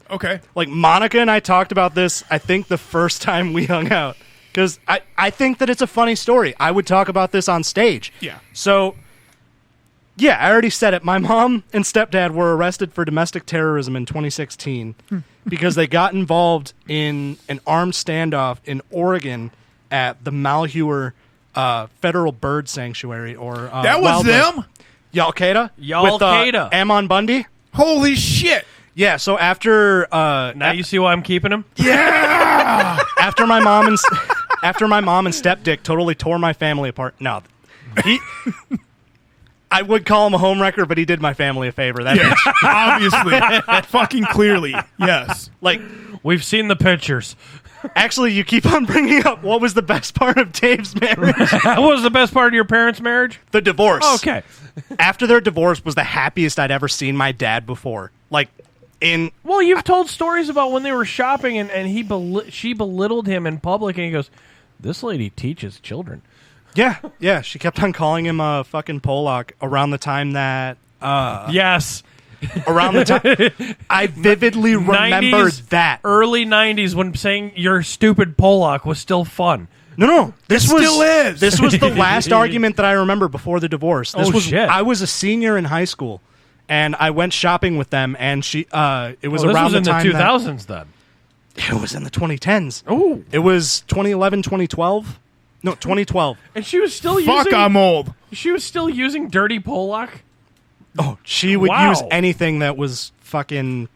Okay. Like, Monica and I talked about this, I think, the first time we hung out. Because I think that it's a funny story. I would talk about this on stage. Yeah. So, yeah, I already said it. My mom and stepdad were arrested for domestic terrorism in 2016 because they got involved in an armed standoff in Oregon at the Malheur Federal Bird Sanctuary. Or That was wildlife- them? Yalkada? Yalkada. With Ammon Bundy? Holy shit. Yeah, so after Now you see why I'm keeping him? Yeah. after my mom and stepdick totally tore my family apart. No, I would call him a homewrecker, but he did my family a favor. That Yeah, obviously. Fucking clearly. Yes. like, We've seen the pictures. actually, you keep on bringing up what was the best part of Dave's marriage? That was the best part of your parents' marriage? The divorce. Okay. After their divorce was the happiest I'd ever seen my dad before. Like, Well, you've told stories about when they were shopping and she belittled him in public, and he goes, "This lady teaches children." yeah, she kept on calling him a fucking Pollock around the time that Yes. around the time. I vividly remembered 90s, that. Early 90s when saying your stupid Pollock was still fun. No. This was, still is. This was the last argument that I remember before the divorce. Shit. I was a senior in high school, and I went shopping with them, and it was This around was the in time the 2000s then. It was in the 2010s. Oh. It was 2011, 2012. No, 2012. And she was still Fuck, using... I'm old. She was still using Dirty Pollock? Oh, she would Wow. use anything that was fucking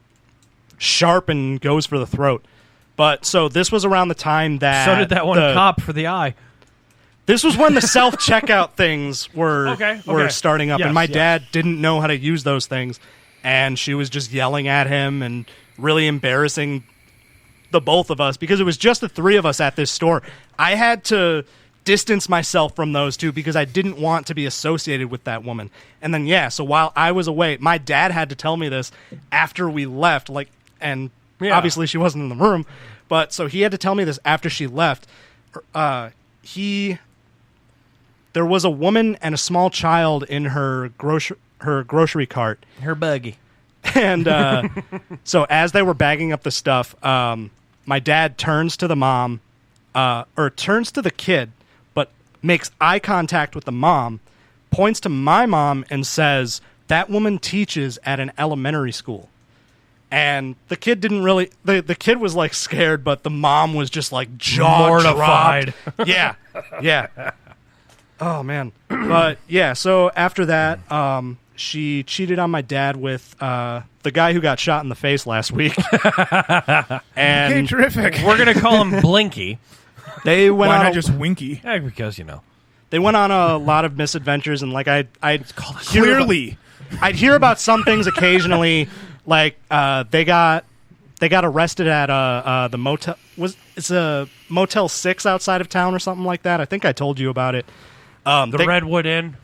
sharp and goes for the throat. But so this was around the time that So did that one cop for the eye. This was when the self-checkout things were Okay. starting up, Yes, and my yes. dad didn't know how to use those things, and she was just yelling at him and really embarrassing the both of us because it was just the three of us at this store. I had to distance myself from those two because I didn't want to be associated with that woman. And then so while I was away, my dad had to tell me this after we left, obviously she wasn't in the room, but so he had to tell me this after she left. There was a woman and a small child in her grocery cart. Her buggy. And so as they were bagging up the stuff, my dad turns to the mom, or turns to the kid, but makes eye contact with the mom, points to my mom and says, "That woman teaches at an elementary school." And the kid didn't really... The kid was, like, scared, but the mom was just, like, Mortified. jaw-dropped. Yeah. Oh, man. But, yeah, so after that, she cheated on my dad with the guy who got shot in the face last week. And Okay, terrific. We're going to call him Blinky. they went Why on not just Winky? Yeah, because, they went on a lot of misadventures, and, like, I'd Clearly. I'd hear about some things occasionally, like they got arrested at the motel. It's a Motel 6 outside of town or something like that. I think I told you about it. the Redwood Inn.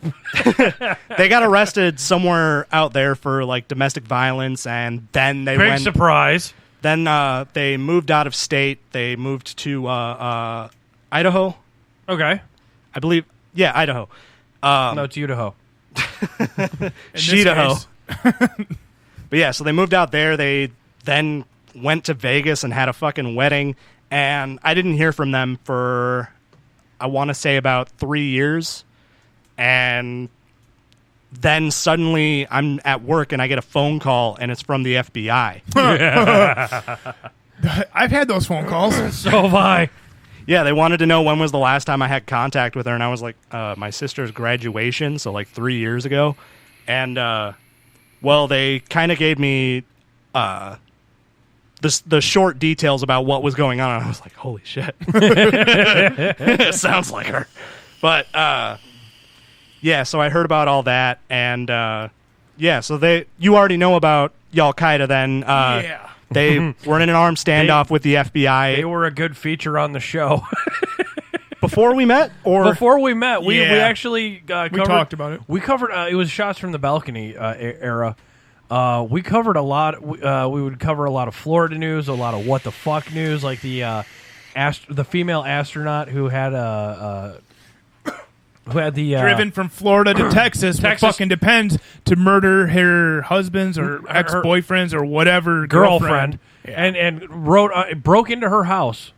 They got arrested somewhere out there for like domestic violence, and then they Big went. surprise. Then they moved out of state. They moved to Idaho, Okay. I believe. Yeah, Idaho. No, it's Idaho. Sheetaho. But yeah, so they moved out there. They then went to Vegas and had a fucking wedding, and I didn't hear from them for, I want to say, about 3 years. And then suddenly I'm at work and I get a phone call, and it's from the FBI. I've had those phone calls. So have I. Yeah, they wanted to know when was the last time I had contact with her, and I was like, my sister's graduation, so like 3 years ago. And, well, they kind of gave me the short details about what was going on, and I was like, holy shit. It sounds like her. But, yeah, so I heard about all that, and, yeah, so you already know about Al-Qaeda then. Yeah. They were in an armed standoff with the FBI. They were a good feature on the show. Before we met? Or Before we met, we Yeah. actually covered, We talked about it. We covered it was Shots from the Balcony era. We covered a lot. We would cover a lot of Florida news, a lot of what the fuck news, like the female astronaut who had Driven from Florida to Texas, what Texas. fucking depends, to murder her husbands or ex-boyfriends or whatever girlfriend, Yeah. and broke into her house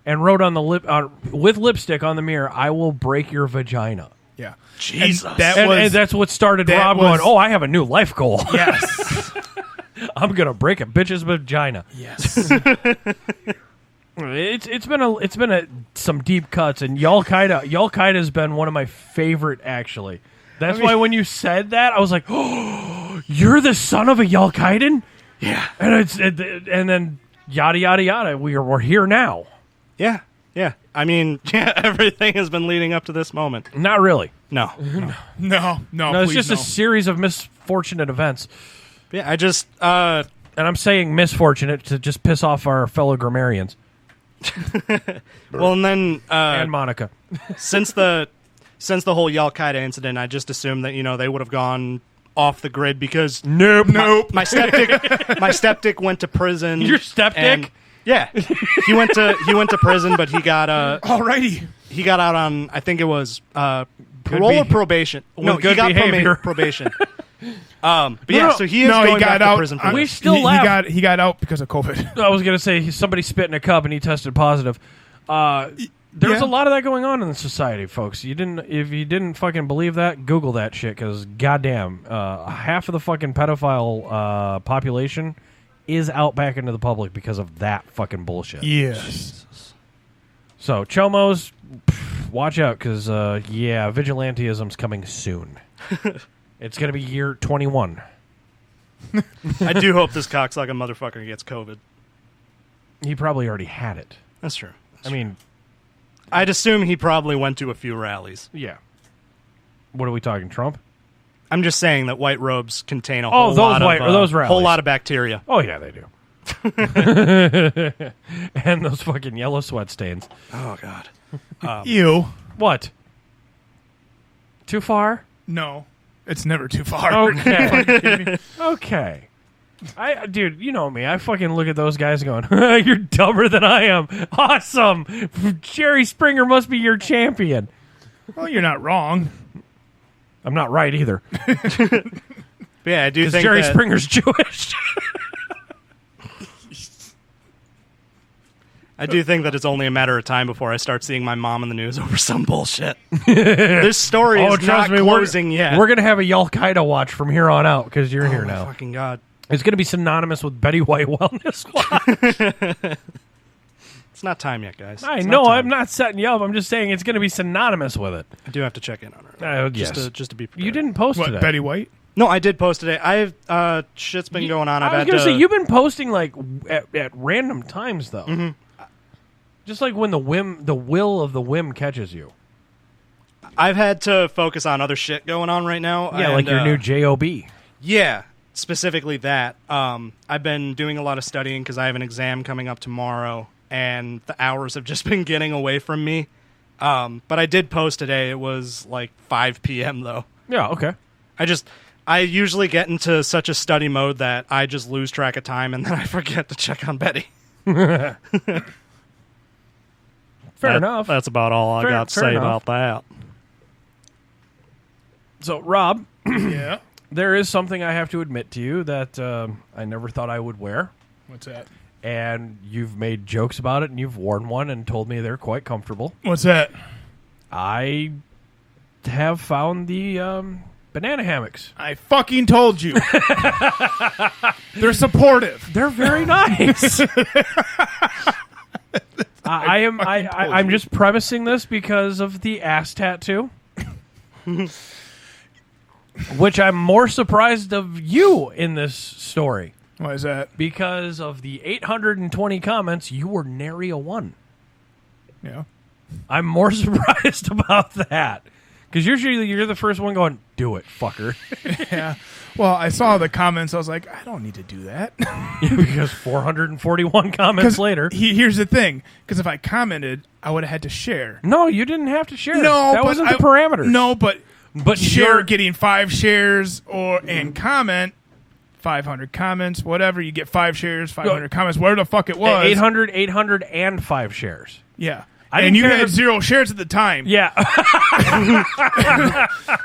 and wrote on the lip with lipstick on the mirror, "I will break your vagina." Yeah. Jesus. And that And was that's what started that Rob was- going, "Oh, I have a new life goal. yes. I'm gonna break a bitch's vagina." Yes. It's been some deep cuts, and Al-Qaeda has been one of my favorite, actually. That's why when you said that, I was like, "Oh, you're the son of a Al-Qaedan?" Yeah. And then yada yada yada. We're here now. Yeah. Yeah. I mean, yeah, everything has been leading up to this moment. Not really. No. No, No, it's please, just no. a series of misfortunate events. Yeah, I just And I'm saying misfortunate to just piss off our fellow grammarians well, and then and Monica. since the whole Al-Qaeda incident, I just assumed that they would have gone off the grid because Nope. my stepdick went to prison. Your stepdick? and- Yeah, he went to prison, but he got Alrighty. he got out on, I think it was parole or probation. No, he good got behavior. probation. But yeah, so he is going back to prison for We this. still laugh. He got out because of COVID. I was going to say somebody spit in a cup and he tested positive. There's a lot of that going on in the society, folks. If you didn't fucking believe that, Google that shit, because goddamn, half of the fucking pedophile population is out back into the public because of that fucking bullshit. Yes. So, Chomos, watch out, because, vigilanteism's coming soon. It's going to be year 21. I do hope this cocksucking motherfucker gets COVID. He probably already had it. That's true. I mean, I'd assume he probably went to a few rallies. yeah. What are we talking, Trump? I'm just saying that white robes contain a whole lot those of rallies. whole lot of bacteria. Oh, yeah, they do. And those fucking yellow sweat stains. Oh, God. Ew. What? Too far? No. It's never too far. Okay. Okay. Dude, you know me. I fucking look at those guys going, you're dumber than I am. Awesome. Jerry Springer must be your champion. Well, you're not wrong. I'm not right either. Yeah, I do think Jerry that Springer's Jewish. I do think that it's only a matter of time before I start seeing my mom in the news over some bullshit. This story is not closing yet. We're going to have a Al-Qaeda watch from here on out because you're here now. Fucking God. It's going to be synonymous with Betty White Wellness Watch. It's not time yet, guys. I know. I'm not setting you up. I'm just saying it's going to be synonymous with it. I do have to check in on her. Yes. Just to be prepared. You didn't post today. Betty White? No, I did post today. I've shit's been going on. I was going to say, you've been posting like at random times, though. Mm-hmm. Just like when the will of the whim catches you. I've had to focus on other shit going on right now. Yeah, and, like your new JOB. Yeah, specifically that. I've been doing a lot of studying because I have an exam coming up tomorrow, and the hours have just been getting away from me. But I did post today. It was like 5 p.m. though. Yeah, okay. I usually get into such a study mode that I just lose track of time, and then I forget to check on Betty. Fair enough. That's about all I got to say about that. So, Rob, Yeah. there is something I have to admit to you that I never thought I would wear. What's that? And you've made jokes about it, and you've worn one and told me they're quite comfortable. What's that? I have found the banana hammocks. I fucking told you. They're supportive. They're very nice. I'm just premising this because of the ass tattoo. Which I'm more surprised of you in this story. Why is that? Because of the 820 comments, you were nary a one. Yeah. I'm more surprised about that. Because usually you're the first one going, do it, fucker. Yeah. Well, I saw the comments. I was like, I don't need to do that. Because 441 comments later. Here's the thing. Because if I commented, I would have had to share. No, you didn't have to share. No, that wasn't the parameters. No, but share you're getting 5 shares and comment 500 comments, whatever. You get 5 shares, 500 comments, whatever the fuck it was. 800 and 5 shares. Yeah. I And didn't you care had if- 0 shares at the time. Yeah.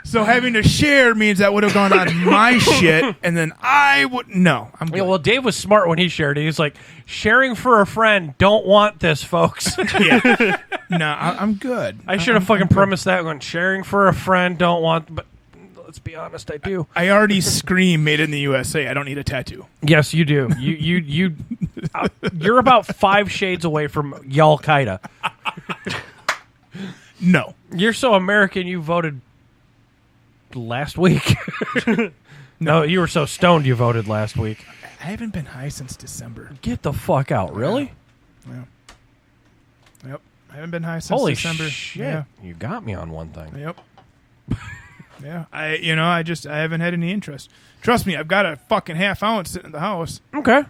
So having to share means that would have gone on my shit, and then I would... No, I'm good. Yeah, well, Dave was smart when he shared it. He was like, sharing for a friend, don't want this, folks. Yeah. No, I'm good. I should have fucking premised that one. Sharing for a friend, don't want... But let's be honest, I do. I already scream made in the USA. I don't need a tattoo. Yes, you do. You're about 5 shades away from Al-Qaeda. No. You're so American, you voted last week. No, you were so stoned you voted last week. I haven't been high since December. Get the fuck out, really? Yeah. Yep. I haven't been high since Holy December. shit. Yeah. You got me on one thing. Yep. Yeah. I haven't had any interest. Trust me, I've got a fucking half ounce sitting in the house. Okay.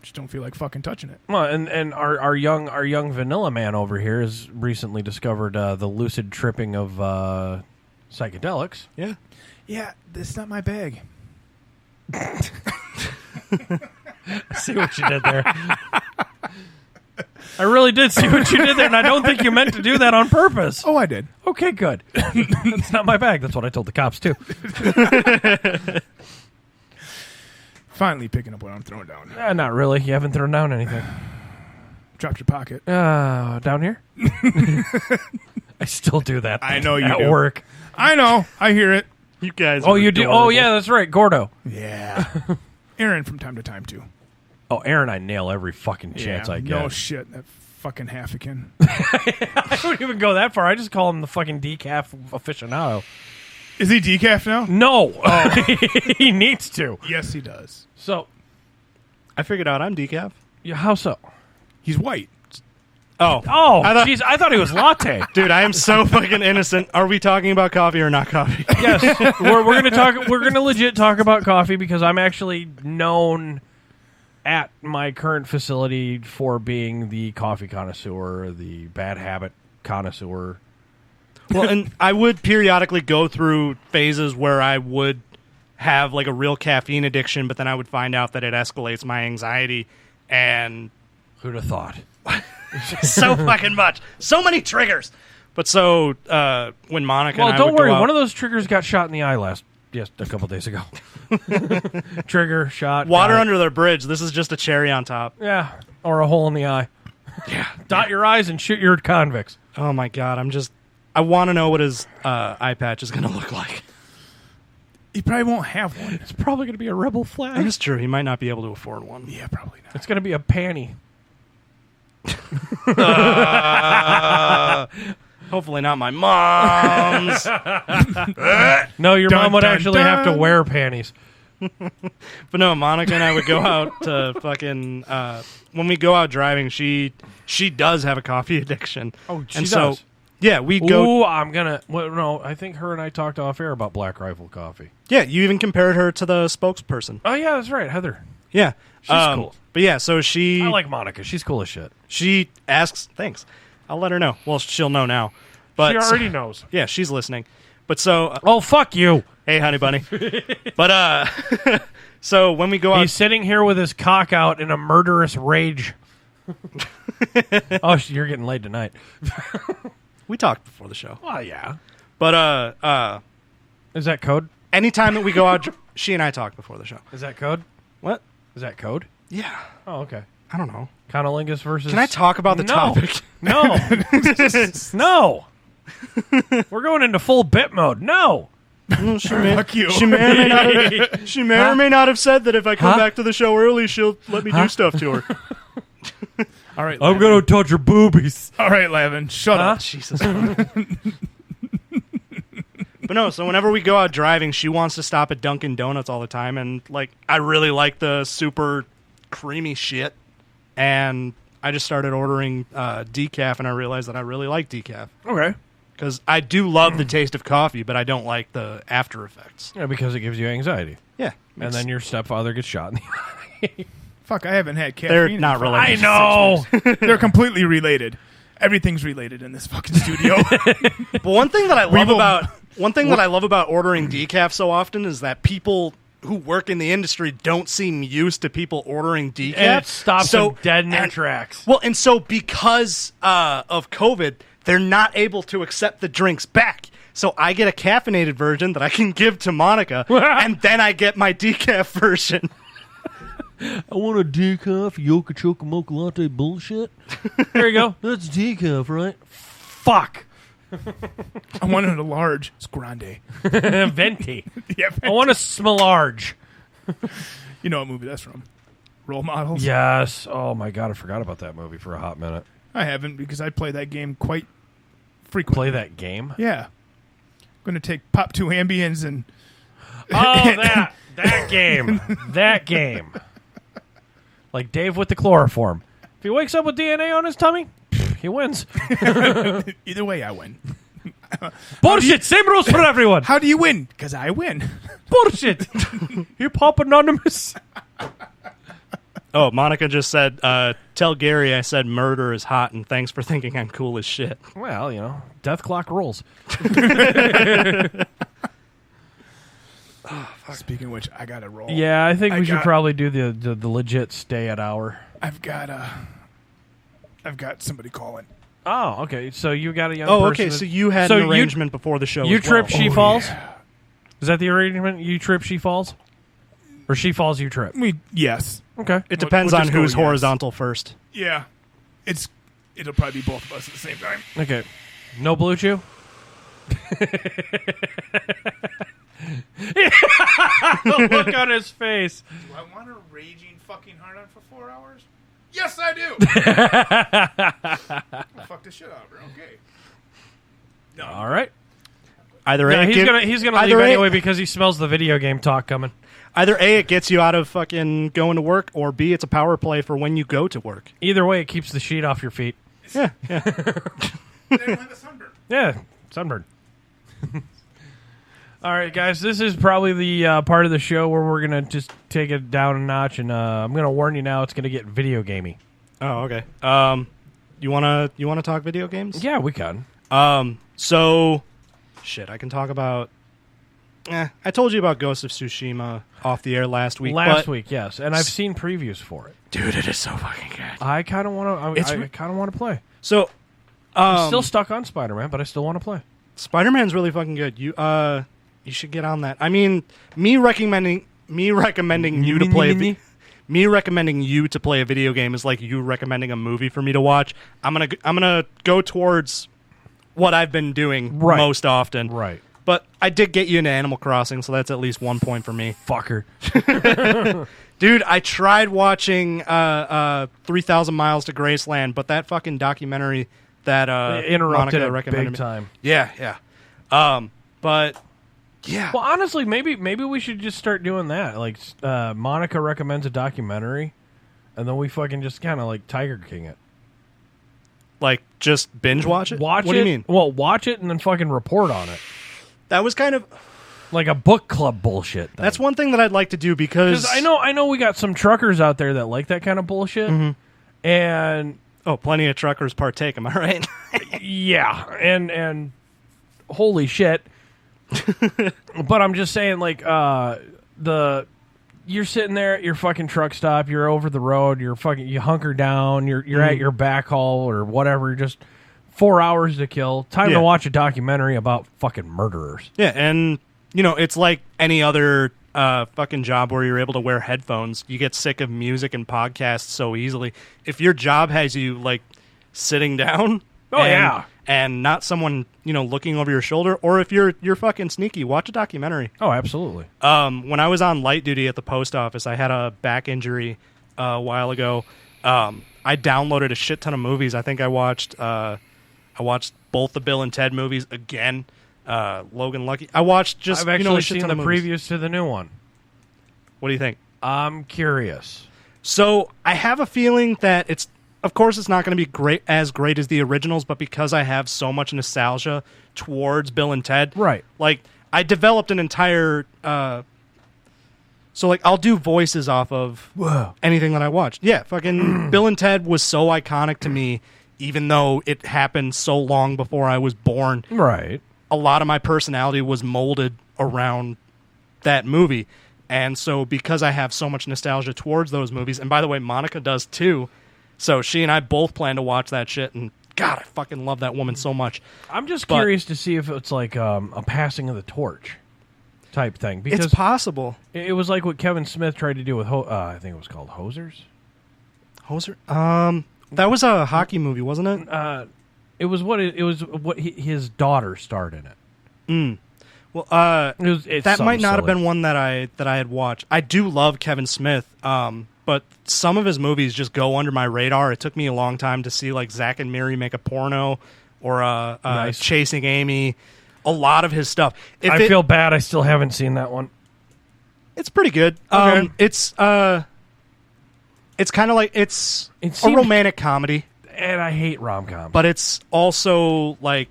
Just don't feel like fucking touching it. Well, and our young vanilla man over here has recently discovered the lucid tripping of psychedelics. Yeah. Yeah, that's not my bag. See what you did there. I really did see what you did there, and I don't think you meant to do that on purpose. Oh, I did. Okay, good. That's not my bag. That's what I told the cops, too. Finally picking up what I'm throwing down. Not really. You haven't thrown down anything. Dropped your pocket. Down here? I still do that. I know you at do. work. I know. I hear it. You guys. Oh, are you do? adorable. Oh, yeah, that's right. Gordo. Yeah. Aaron from time to time, too. Oh, Aaron, I nail every fucking chance I get. No shit. That fucking Haffican. I don't even go that far. I just call him the fucking decaf aficionado. Is he decaf now? No. He needs to. Yes, he does. So, I figured out I'm decaf. yeah, how so? He's white. Oh. Oh, I thought- jeez, I thought he was latte. Dude, I am so fucking innocent. Are we talking about coffee or not coffee? Yes, we're gonna talk. We're gonna legit talk about coffee because I'm actually known at my current facility for being the coffee connoisseur, the bad habit connoisseur. Well, and I would periodically go through phases where I would have like a real caffeine addiction, but then I would find out that it escalates my anxiety and Who'd have thought? so fucking much. So many triggers. But so when Monica Well, and I don't would worry. go out, One of those triggers got shot in the eye a couple days ago. Trigger shot. water got it. under the bridge. This is just a cherry on top. Yeah, or a hole in the eye. Yeah. Dot your eyes and shoot your convicts. Oh my god, I want to know what his eye patch is going to look like. He probably won't have one. It's probably going to be a rebel flag. That is true. He might not be able to afford one. Yeah, probably not. It's going to be a panty. Hopefully not my mom's. No, your Dun, mom would dun, actually have to dun. wear panties. But no, Monica and I would go out to fucking when we go out driving, she does have a coffee addiction. Oh, she and does. So, yeah, we go. Ooh, I'm gonna. Well, no, I think her and I talked off air about Black Rifle coffee. Yeah, you even compared her to the spokesperson. Oh yeah, that's right, Heather. Yeah, She's cool. But yeah, so she I like Monica. She's cool as shit. she asks. Thanks. I'll let her know. Well, she'll know now. But She already knows. Yeah, she's listening. But so Oh fuck you! hey, honey bunny. But so when we go out, He's sitting here with his cock out in a murderous rage. Oh, you're getting laid tonight. we talked before the show. Oh yeah. But Is that code? anytime that we go out, she and I talk before the show. Is that code? What? Is that code? Yeah. Oh, okay. I don't know. Conolingus versus. Can I talk about the No. topic? No. No. We're going into full bit mode. No. She may, Fuck you. She may or may not have, she may or may not have said that if I come Huh? back to the show early, she'll let me do stuff to her. All right. I'm Lavin. gonna touch your boobies. All right, Lavin. Shut Huh? up. Jesus. But no, so whenever we go out driving, she wants to stop at Dunkin' Donuts all the time, and like I really like the super creamy shit, and I just started ordering decaf, and I realized that I really like decaf Okay. because I do love the taste of coffee, but I don't like the after effects. Yeah, because it gives you anxiety, Yeah, and then your stepfather gets shot in the eye. Fuck, I haven't had caffeine. they're in not fucking related. I know. They're completely related. Everything's related in this fucking studio. But one thing that I love will- about ordering decaf so often is that people who work in the industry don't seem used to people ordering decaf. And it stops So- them dead in their and- tracks. Well, and so because of COVID, they're not able to accept the drinks back. So I get a caffeinated version that I can give to Monica, and then I get my decaf version. I want a decaf Yoka Choka Mocha Latte bullshit. There you go. That's decaf, right? Fuck. I wanted a large. It's grande. Venti. Yeah, I want a small-large. you know what movie that's from? Role Models? Yes. Oh, my God. I forgot about that movie for a hot minute. I haven't because I play that game quite frequently. Play that game? Yeah. I'm going to take Pop 2 Ambience and... Oh, that game. That game. Like Dave with the chloroform. If he wakes up with DNA on his tummy, he wins. Either way, I win. Bullshit. Same rules for everyone. How do you win? Because I win. Bullshit. Hip Hop Anonymous. Oh, Monica just said, tell Gary I said murder is hot, and thanks for thinking I'm cool as shit. Well, you know, death clock rules. Speaking of which, I got to roll. Yeah, I think I we should got- probably do the legit stay at hour. I've got somebody calling. Oh, okay. So you got a young Oh, person. okay, so you had an arrangement before the show You as well. trip, she falls? Is that the arrangement? You trip, she falls? Or she falls, you trip. Yes. Okay. It depends we'll on just go who's yes. horizontal first. Yeah. It'll probably be both of us at the same time. Okay. No Blue Chew? The look on his face. Do I want a raging fucking hard on for 4 hours? Yes, I do. I'll fuck this shit out of her. Okay. No. All right. Either Yeah, A, he's gonna leave anyway because he smells the video game talk coming. Either A, it gets you out of fucking going to work, or B, it's a power play for when you go to work. Either way, it keeps the sheet off your feet. Yeah. They don't have the sunburn. Yeah, sunburn. All right, guys, this is probably the part of the show where we're going to just take it down a notch, and I'm going to warn you now, it's going to get video gamey. Oh, okay. You wanna talk video games? Yeah, we can. So, shit, I can talk about... I told you about Ghost of Tsushima off the air last week. Last week, yes, and I've seen previews for it. Dude, it is so fucking good. I kind of want to. I kind of want to play. So, I'm still stuck on Spider-Man, but I still want to play. Spider-Man's really fucking good. You should get on that. I mean, me recommending you to play. Me recommending you to play a video game is like you recommending a movie for me to watch. I'm gonna go towards what I've been doing most often. Right. But I did get you into Animal Crossing, so that's at least 1 point for me. Fucker. Dude, I tried watching 3,000 Miles to Graceland, but that fucking documentary that interrupted Monica it recommended big time. Yeah. But yeah. Well, honestly, maybe we should just start doing that. Like, Monica recommends a documentary, and then we fucking just kind of like Tiger King it. Like, just binge watch it? Watch it. What do you mean? Well, watch it and then fucking report on it. That was kind of like a book club bullshit thing. That's one thing that I'd like to do because I know we got some truckers out there that like that kind of bullshit. Mm-hmm. And plenty of truckers partake, am I right? yeah, and holy shit. But I'm just saying, like, you're sitting there at your fucking truck stop, you're over the road, you hunker down, you're at your backhaul or whatever, just 4 hours to kill. Time to watch a documentary about fucking murderers. Yeah, and it's like any other fucking job where you're able to wear headphones. You get sick of music and podcasts so easily. If your job has you like sitting down, and not someone looking over your shoulder, or if you're fucking sneaky, watch a documentary. Oh, absolutely. When I was on light duty at the post office, I had a back injury a while ago. I downloaded a shit ton of movies. I think I watched both the Bill and Ted movies again. Logan Lucky. I watched just I've actually a shit seen ton the of movies. previews to the new one. What do you think? I'm curious. So I have a feeling that of course it's not going to be as great as the originals, but because I have so much nostalgia towards Bill and Ted, right? Like I developed an entire. So like I'll do voices off of anything that I watched. Yeah, fucking Bill and Ted was so iconic to me, even though it happened so long before I was born. Right. A lot of my personality was molded around that movie. And so because I have so much nostalgia towards those movies, and by the way, Monica does too, so she and I both plan to watch that shit, and God, I fucking love that woman so much. I'm just curious to see if it's like a passing of the torch type thing. Because it's possible. It was like what Kevin Smith tried to do with, I think it was called Hosers. Hoser? That was a hockey movie, wasn't it? It was what his daughter starred in it. Well, it's that might not have silly. been one that I had watched. I do love Kevin Smith, but some of his movies just go under my radar. It took me a long time to see like Zack and Miri Make a Porno or Nice. Chasing Amy. A lot of his stuff. I feel bad. I still haven't seen that one. It's pretty good. Okay. It's kind of like it's a romantic comedy, and I hate rom-coms. but it's also like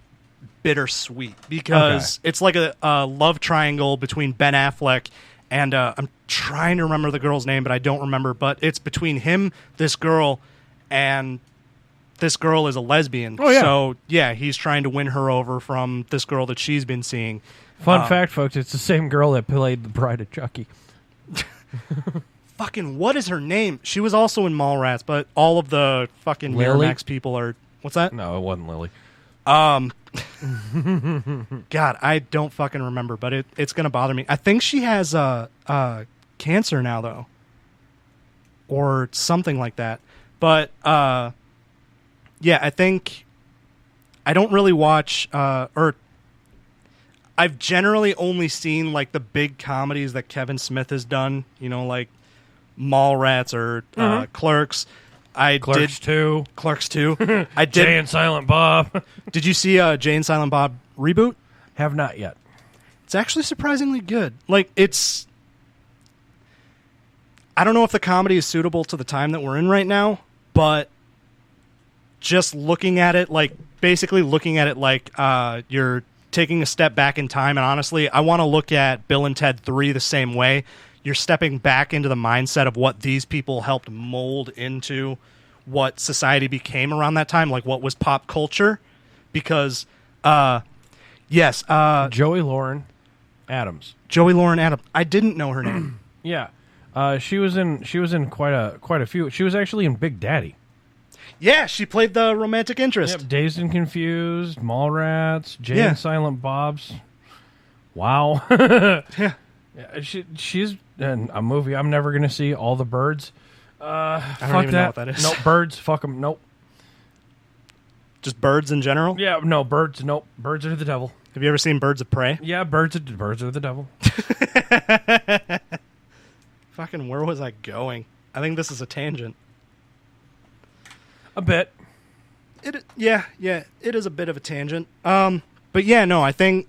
bittersweet because it's like a love triangle between Ben Affleck and I'm trying to remember the girl's name, but I don't remember. But it's between him, this girl, and this girl is a lesbian. Oh, yeah. So yeah, he's trying to win her over from this girl that she's been seeing. Fun fact, folks, it's the same girl that played the Bride of Chucky. Fucking what is her name? She was also in Mallrats, but all of the fucking Lily? Miramax people are. What's that? No, it wasn't Lily. God, I don't fucking remember, but it's gonna bother me. I think she has cancer now, though. Or something like that. But, yeah, I think I don't really watch, or I've generally only seen, like, the big comedies that Kevin Smith has done, you know, like Mallrats or Clerks. Clerks 2. Clerks 2. I did. Jay and Silent Bob. Did you see Jay and Silent Bob reboot? Have not yet. It's actually surprisingly good. Like, it's... I don't know if the comedy is suitable to the time that we're in right now, but just looking at it, like, basically looking at it like you're taking a step back in time, and honestly, I want to look at Bill and Ted 3 the same way. You're stepping back into the mindset of what these people helped mold into what society became around that time, like what was pop culture. Because, yes. Joey Lauren Adams. Joey Lauren Adams. I didn't know her name. Yeah. She was in quite a few. She was actually in Big Daddy. Yeah, she played the romantic interest. Yep, Dazed and Confused, Mallrats, Jay Yeah. and Silent Bob's. Wow. Yeah. She's in a movie I'm never going to see, All the Birds. I don't Fuck even know what that is. Nope, birds. Fuck them. Nope. Just birds in general? Yeah, no, birds. Nope. Birds are the devil. Have you ever seen Birds of Prey? Yeah, birds are the devil. Fucking where was I going? I think this is a tangent. A bit. Yeah, it is a bit of a tangent. But yeah, no, I think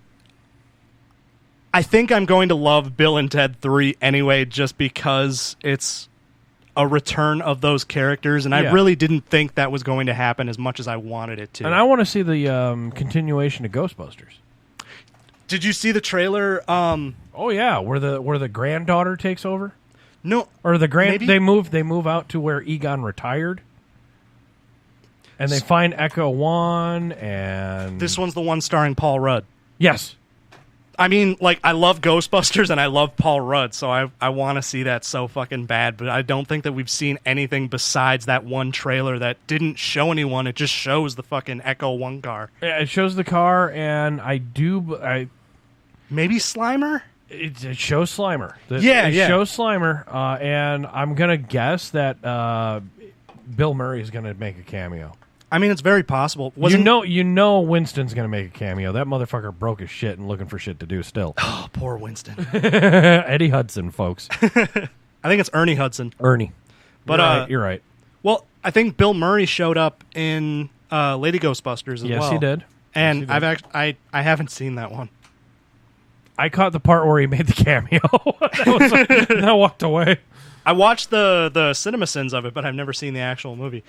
I'm going to love Bill and Ted 3 anyway, just because it's a return of those characters, and I really didn't think that was going to happen as much as I wanted it to. And I want to see the continuation of Ghostbusters. Did you see the trailer? Oh yeah, where the granddaughter takes over. No, or the maybe? they move out to where Egon retired, and they find Echo 1, and this one's the one starring Paul Rudd. Yes. I mean, like, I love Ghostbusters and I love Paul Rudd, so I want to see that so fucking bad, but I don't think that we've seen anything besides that one trailer that didn't show anyone. It just shows the fucking Echo 1 car. Yeah, it shows the car, and maybe Slimer? It shows Slimer. It shows Slimer, and I'm going to guess that Bill Murray is going to make a cameo. I mean, it's very possible. You know Winston's going to make a cameo. That motherfucker broke his shit and looking for shit to do still. Oh, poor Winston. Eddie Hudson, folks. I think it's Ernie Hudson. Ernie. But you're right. Well, I think Bill Murray showed up in Lady Ghostbusters as well. Yes, he did. And I haven't seen that one. I caught the part where he made the cameo. And I walked away. I watched the CinemaSins of it, but I've never seen the actual movie.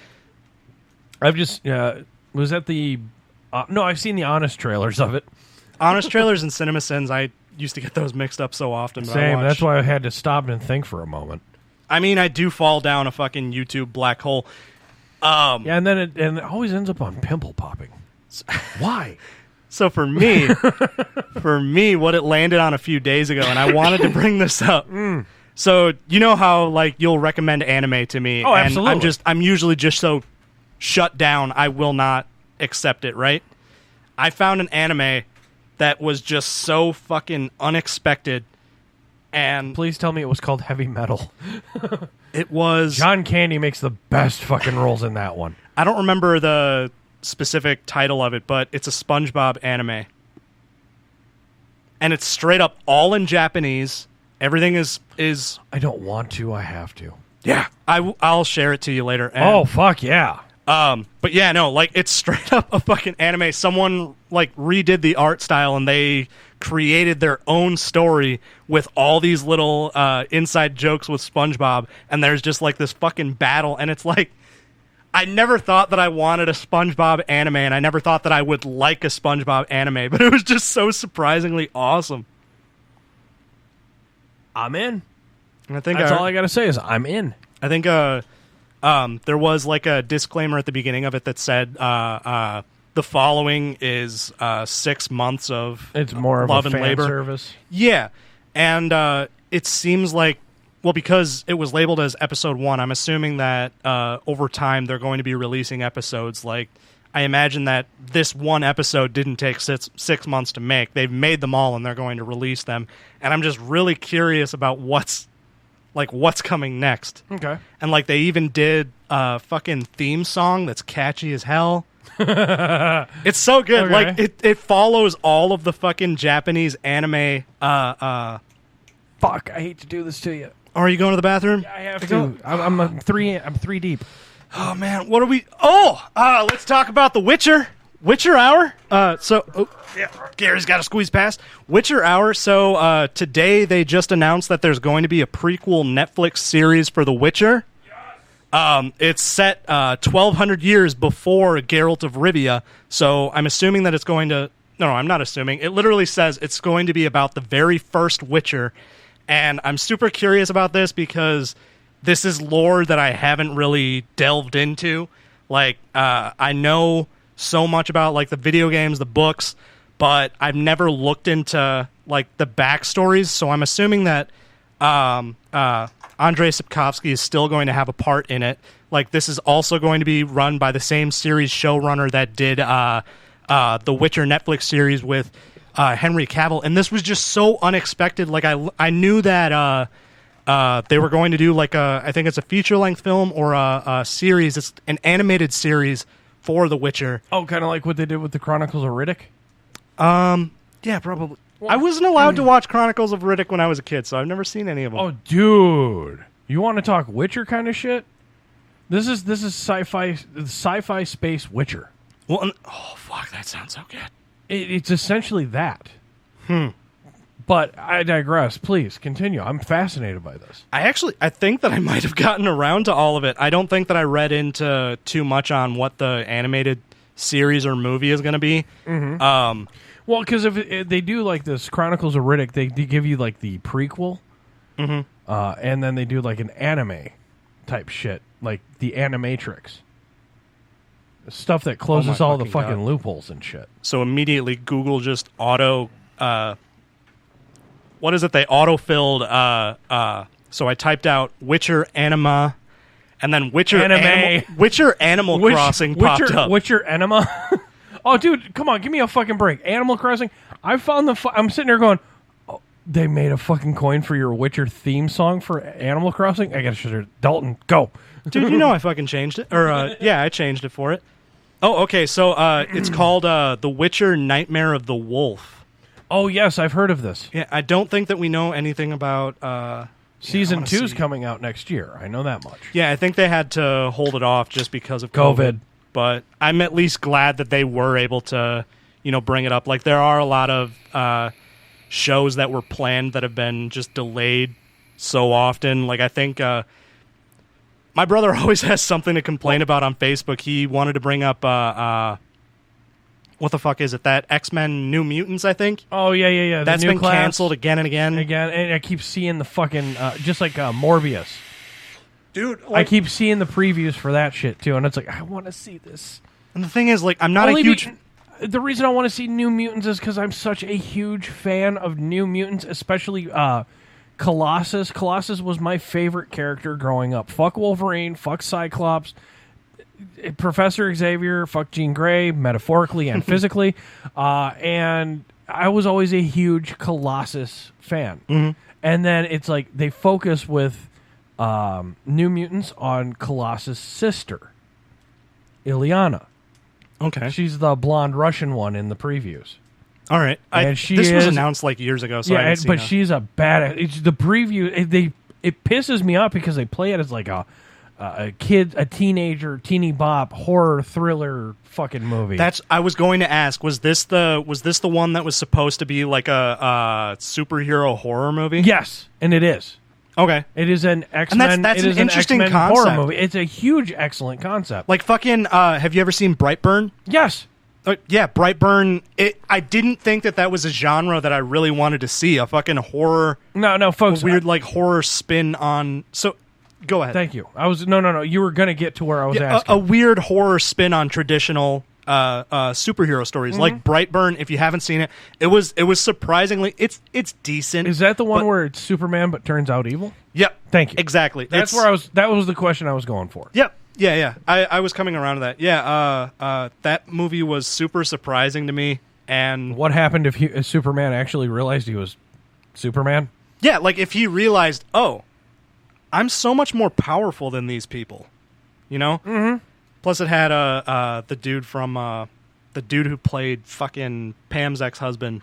I've just was that the no, I've seen the Honest trailers of it. Honest trailers and CinemaSins, I used to get those mixed up so often. But Same. That's why I had to stop and think for a moment. I mean, I do fall down a fucking YouTube black hole. Yeah, and then it always ends up on pimple popping. Why? So for me, what it landed on a few days ago, and I wanted to bring this up. So you know how like you'll recommend anime to me, oh, and absolutely. I'm usually just so shut down. I will not accept it. Right? I found an anime that was just so fucking unexpected, and please tell me it was called Heavy Metal. It was. John Candy makes the best fucking roles in that one. I don't remember the specific title of it, but it's a SpongeBob anime. And it's straight up all in Japanese. Everything is I don't want to, I have to. Yeah. I'll share it to you later. And, oh, fuck yeah. But yeah, no, like it's straight up a fucking anime. Someone like redid the art style and they created their own story with all these little inside jokes with SpongeBob, and there's just like this fucking battle, and it's like I never thought that I wanted a SpongeBob anime, and I never thought that I would like a SpongeBob anime, but it was just so surprisingly awesome. I'm in. And I think that's all I gotta say is I'm in. I think there was like a disclaimer at the beginning of it that said the following is 6 months of it's more love of a and fan labor service. Yeah, and it seems like, well, because it was labeled as episode 1, I'm assuming that over time they're going to be releasing episodes. Like, I imagine that this one episode didn't take 6 months to make. They've made them all and they're going to release them. And I'm just really curious about what's like what's coming next. Okay. And like they even did a fucking theme song that's catchy as hell. It's so good. Okay. Like it follows all of the fucking Japanese anime. Fuck, I hate to do this to you. Are you going to the bathroom? I have to. I'm three deep. Oh man, what are we? Let's talk about The Witcher. Witcher Hour. Gary's got to squeeze past Witcher Hour. So today they just announced that there's going to be a prequel Netflix series for The Witcher. It's set 1,200 years before Geralt of Rivia. So I'm assuming that it's going to. No, I'm not assuming. It literally says it's going to be about the very first Witcher, and I'm super curious about this because this is lore that I haven't really delved into. Like, I know so much about like the video games, the books, but I've never looked into like the backstories. So I'm assuming that Andrei Sapkowski is still going to have a part in it. Like, this is also going to be run by the same series showrunner that did the Witcher Netflix series with Henry Cavill, and this was just so unexpected. Like, I knew that they were going to do like I think it's a feature-length film or a series. It's an animated series for The Witcher. Oh, kind of like what they did with the Chronicles of Riddick? Yeah, probably. I wasn't allowed to watch Chronicles of Riddick when I was a kid, so I've never seen any of them. Oh, dude. You want to talk Witcher kind of shit? This is sci-fi space Witcher. Well, oh, fuck, that sounds so good. It's essentially that. But I digress. Please, continue. I'm fascinated by this. I think that I might have gotten around to all of it. I don't think that I read into too much on what the animated series or movie is going to be. Mm-hmm. Well, because if they do like this Chronicles of Riddick, they give you like the prequel, and then they do like an anime type shit, like the Animatrix. Stuff that closes all the fucking loopholes and shit. So immediately Google just what is it? They auto-filled, so I typed out Witcher Anima, and then Witcher Animal Crossing popped up. Witcher Anima? Oh, dude, come on, give me a fucking break. Animal Crossing? I found I'm sitting there going, oh, they made a fucking coin for your Witcher theme song for Animal Crossing? I gotta shut it. Dalton, go. Dude, you know I fucking changed it. Or, yeah, I changed it for it. Oh, okay, so it's called The Witcher Nightmare of the Wolf. Oh, yes, I've heard of this. Yeah, I don't think that we know anything about... Season 2's coming out next year. I know that much. Yeah, I think they had to hold it off just because of COVID. But I'm at least glad that they were able to, bring it up. Like, there are a lot of shows that were planned that have been just delayed so often. Like, I think... my brother always has something to complain about on Facebook. He wanted to bring up, what the fuck is it? That X-Men New Mutants, I think? Oh, yeah. That's been canceled again and again. And I keep seeing the fucking, just like Morbius. Dude. I keep seeing the previews for that shit, too. And it's like, I want to see this. And the thing is, like, I'm not a huge... The reason I want to see New Mutants is because I'm such a huge fan of New Mutants, especially... Colossus. Colossus was my favorite character growing up. Fuck Wolverine, fuck Cyclops, Professor Xavier, fuck Jean Grey, metaphorically and physically. And I was always a huge Colossus fan. Mm-hmm. And then it's like they focus with New Mutants on Colossus' sister, Ilyana. Okay. She's the blonde Russian one in the previews. All right, this was announced like years ago, so yeah, but she's a badass. It's the preview. It pisses me off because they play it as like a teenager, teeny bop horror thriller fucking movie. I was going to ask, was this the one that was supposed to be like a superhero horror movie? Yes, and it is. Okay, it is an X-Men. That's it is an interesting X-Men concept. horror movie. It's a huge, excellent concept. Like fucking. Have you ever seen Brightburn? Yes. Yeah, Brightburn. I didn't think that was a genre that I really wanted to see. A fucking horror. No, folks. Weird, like horror spin on. So, go ahead. Thank you. No. You were gonna get to where I was asking. A weird horror spin on traditional superhero stories, like Brightburn. If you haven't seen it, it was surprisingly. It's decent. Is that the one where it's Superman but turns out evil? Yep. Thank you. Exactly. That's where I was. That was the question I was going for. Yep. Yeah. I was coming around to that. Yeah, that movie was super surprising to me. And what happened if Superman actually realized he was Superman? Yeah, like if he realized, oh, I'm so much more powerful than these people. You know? Mm-hmm. Plus, it had the dude from the dude who played fucking Pam's ex-husband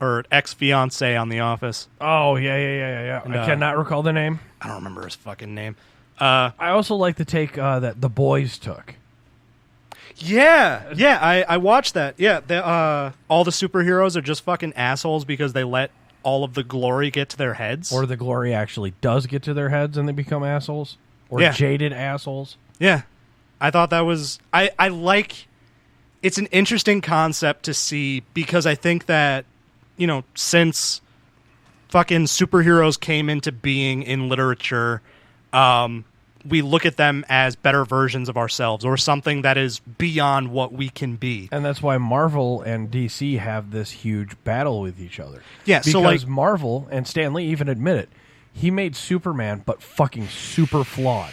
or ex-fiance on The Office. Oh, yeah. And, I cannot recall the name. I don't remember his fucking name. I also like the take that the boys took. Yeah, I watched that. Yeah, all the superheroes are just fucking assholes because they let all of the glory get to their heads. Or the glory actually does get to their heads and they become assholes. Or jaded assholes. Yeah. I thought that was... I like... It's an interesting concept to see because I think that, you know, since fucking superheroes came into being in literature, we look at them as better versions of ourselves or something that is beyond what we can be. And that's why Marvel and DC have this huge battle with each other. Yeah, because so like Marvel, and Stan Lee even admit it, he made Superman but fucking super flawed.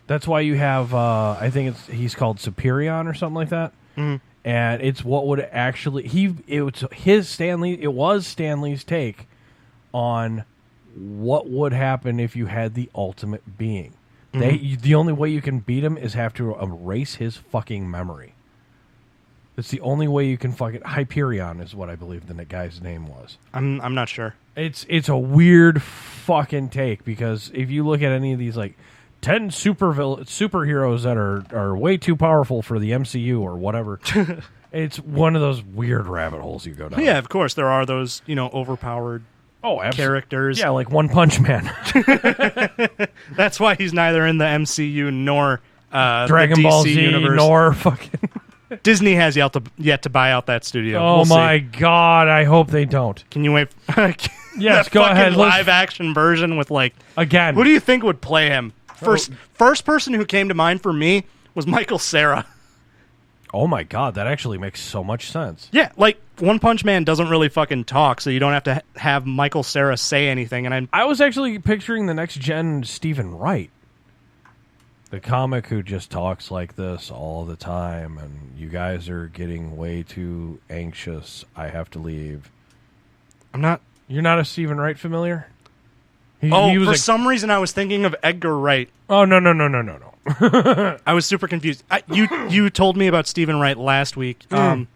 That's why you have, I think he's called Superion or something like that. Mm-hmm. And it's what would actually it was Stan Lee's take on what would happen if you had the ultimate being. The only way you can beat him is have to erase his fucking memory. It's the only way you can fucking... Hyperion is what I believe the guy's name was. I'm not sure. It's a weird fucking take because if you look at any of these like 10 superheroes that are way too powerful for the MCU or whatever, it's one of those weird rabbit holes you go down. Yeah, of course there are those, you know, overpowered characters. Yeah, like One Punch Man. That's why he's neither in the MCU nor Dragon the DC Ball Z universe. nor fucking... Disney has yet to buy out that studio. Oh we'll my see. God, I hope they don't. Can you wait? Yes, that go fucking ahead. Live action version with like again. Who do you think would play him? First person who came to mind for me was Michael Cera. Oh my God, that actually makes so much sense. Yeah, like One Punch Man doesn't really fucking talk, so you don't have to have Michael Cera say anything. And I was actually picturing the next gen Stephen Wright, the comic who just talks like this all the time, and you guys are getting way too anxious. I have to leave. I'm not. You're not a Stephen Wright familiar? For some reason I was thinking of Edgar Wright. Oh, no. I was super confused. You told me about Stephen Wright last week. But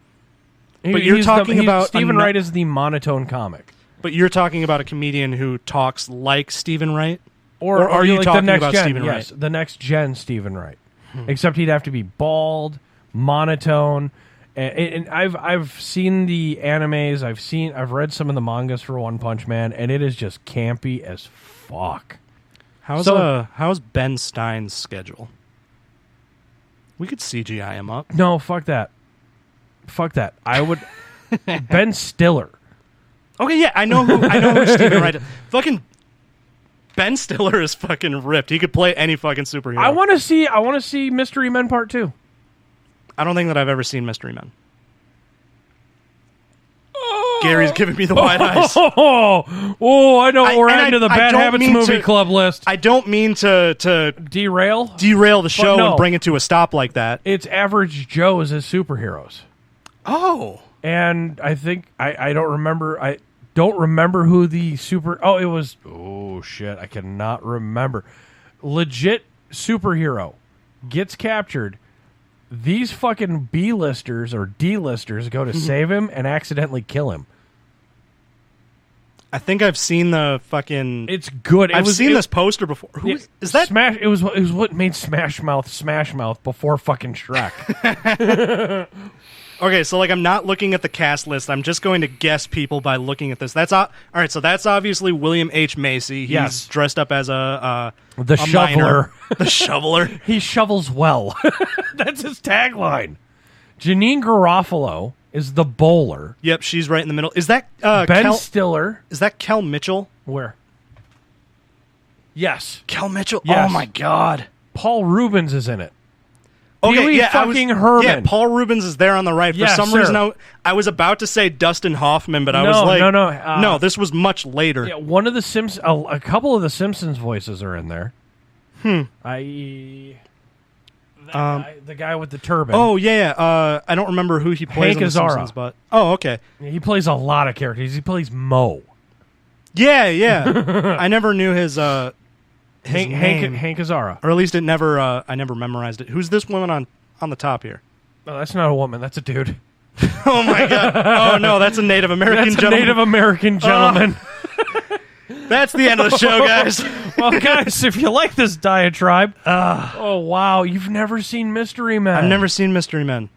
you're talking about... Stephen Wright is the monotone comic. But you're talking about a comedian who talks like Stephen Wright? Or are you like talking the next about gen, Stephen Wright? Yes, the next gen Stephen Wright. Except he'd have to be bald, monotone... And I've seen the animes. I've read some of the mangas for One Punch Man, and it is just campy as fuck. How's Ben Stein's schedule? We could CGI him up. No, fuck that. I would Ben Stiller. Okay, yeah, I know who Stephen Wright is. Fucking Ben Stiller is fucking ripped. He could play any fucking superhero. I want to see Mystery Men Part 2. I don't think that I've ever seen Mystery Men. Gary's giving me the wide eyes. Oh, I know we're adding to the Bad Habits movie club list. I don't mean to derail the show and bring it to a stop like that. It's Average Joes as superheroes. Oh. And I think I don't remember who the super... Oh, it was... Oh, shit. I cannot remember. Legit superhero gets captured. These fucking B-listers or D-listers go to save him and accidentally kill him. I think I've seen the fucking... It's good. I've seen this poster before. Who is that? Smash. It was what made Smash Mouth before fucking Shrek. Okay, so like I'm not looking at the cast list. I'm just going to guess people by looking at this. That's all right. So that's obviously William H. Macy. He's dressed up as the shoveler. Miner. The shoveler. He shovels well. That's his tagline. Janine Garofalo is the bowler. Yep, she's right in the middle. Is that Ben Stiller? Is that Kel Mitchell? Where? Yes, Kel Mitchell. Yes. Oh my God. Paul Rubens is in it. Okay, Pee-wee fucking Herman. Yeah, Paul Rubens is there on the right. For some reason, I was about to say Dustin Hoffman, but I was like, no, this was much later. Yeah, one of the a couple of the Simpsons voices are in there. The guy with the turban. Oh yeah, I don't remember who he plays Hank on The Azaria. Simpsons, but okay, he plays a lot of characters. He plays Mo. Yeah. I never knew his his name. Hank Azaria. Or at least it never. I never memorized it. Who's this woman on the top here? No, that's not a woman. That's a dude. Oh my god! Oh no, that's a Native American That's gentleman. a Native American gentleman. That's the end of the show, guys. Well, guys, if you like this diatribe, oh wow, you've never seen Mystery Men. I've never seen Mystery Men.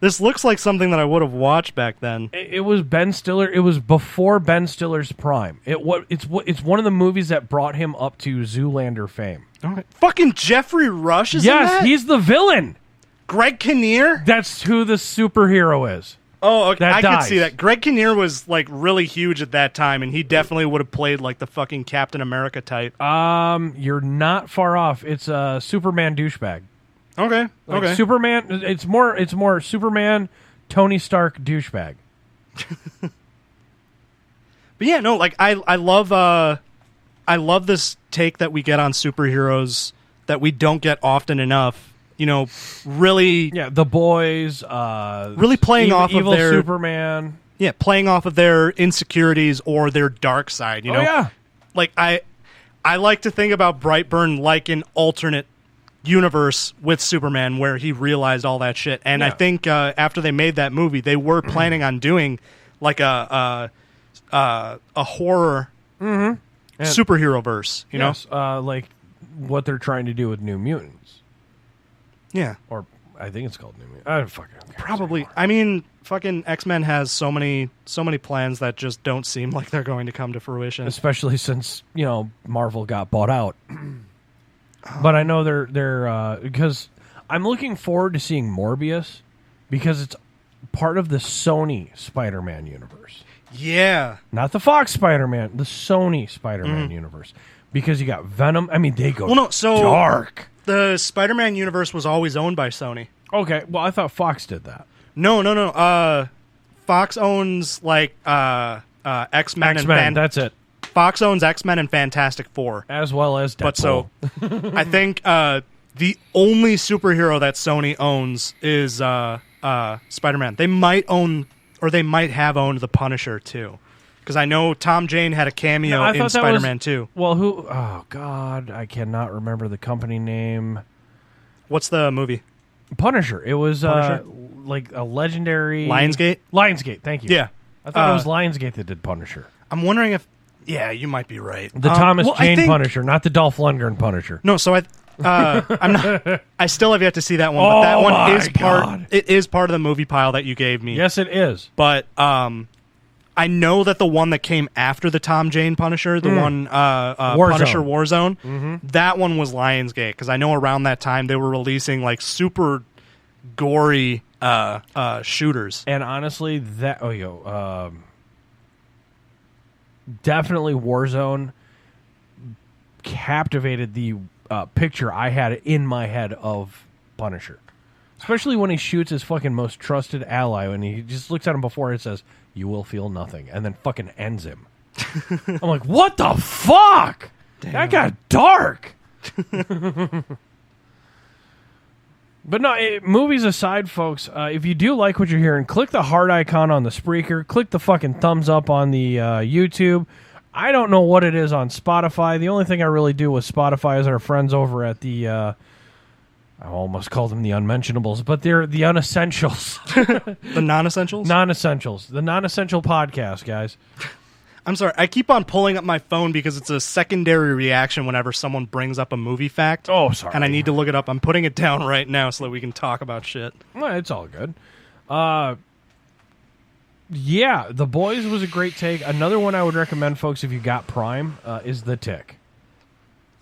This looks like something that I would have watched back then. It was Ben Stiller. It was before Ben Stiller's prime. It's one of the movies that brought him up to Zoolander fame. Okay. Fucking Jeffrey Rush is in Yes, that? he's the villain. Greg Kinnear? That's who the superhero is. Oh, okay. That I dies. could see that. Greg Kinnear was like really huge at that time, and he definitely would have played like the fucking Captain America type. You're not far off. It's a Superman douchebag. Okay. Like Okay. Superman. It's more Superman, Tony Stark douchebag. But yeah, no, like I love this take that we get on superheroes that we don't get often enough. You know, really, Yeah, The Boys. really playing off of Evil their Superman. yeah, playing off of their insecurities or their dark side. You know, Oh yeah. like I like to think about Brightburn like an alternate universe with Superman where he realized all that shit. And I Yeah. think after they made that movie, they were planning on doing like a horror superhero verse. You Yes, like what they're trying to do with New Mutants. know, yeah, Or I think it's called New Mutants. I don't fucking care probably. anymore. I mean, fucking X-Men has so many plans that just don't seem like they're going to come to fruition. Especially since Marvel got bought out. But I know they're because I'm looking forward to seeing Morbius because it's part of the Sony Spider-Man universe, Yeah, not the Fox Spider-Man, the Sony Spider-Man universe. Because you got Venom. I mean, they go dark. The Spider-Man universe was always owned by Sony. Okay, well, I thought Fox did that. No. Fox owns like X-Men and That's it, Fox owns X-Men and Fantastic Four. as well as Deadpool. But so I think the only superhero that Sony owns is Spider-Man. They might own or they might have owned the Punisher too. Because I know Tom Jane had a cameo No, I in thought that Spider-Man was- 2. Well, who? Oh God, I cannot remember the company name. What's the movie? Punisher. It was Punisher? like a legendary Lionsgate? Lionsgate. Thank you. Yeah. I thought it was Lionsgate that did Punisher. I'm wondering if... Yeah, you might be right. The Thomas well, I Jane think- Punisher, not the Dolph Lundgren Punisher. No, so I'm not... I still have yet to see that one, but that Oh one my is part... God. It is part of the movie pile that you gave me. Yes, it is. But I know that the one that came after the Tom Jane Punisher, the one Punisher Warzone, that one was Lionsgate because I know around that time they were releasing like super gory shooters. And honestly, definitely Warzone captivated the picture I had in my head of Punisher. Especially when he shoots his fucking most trusted ally and he just looks at him before it says, "You will feel nothing," and then fucking ends him. I'm like, what the fuck? Damn. That got dark. But no, movies aside, folks, if you do like what you're hearing, click the heart icon on the Spreaker. Click the fucking thumbs up on the YouTube. I don't know what it is on Spotify. The only thing I really do with Spotify is our friends over at the... I almost called them the unmentionables, but they're the unessentials. The non-essentials? Non-essentials. The non-essential podcast, guys. I'm sorry. I keep on pulling up my phone because it's a secondary reaction whenever someone brings up a movie fact. Oh, sorry. And I need to look it up. I'm putting it down right now so that we can talk about shit. Well, it's all good. Yeah, The Boys was a great take. Another one I would recommend, folks, if you got Prime, is The Tick.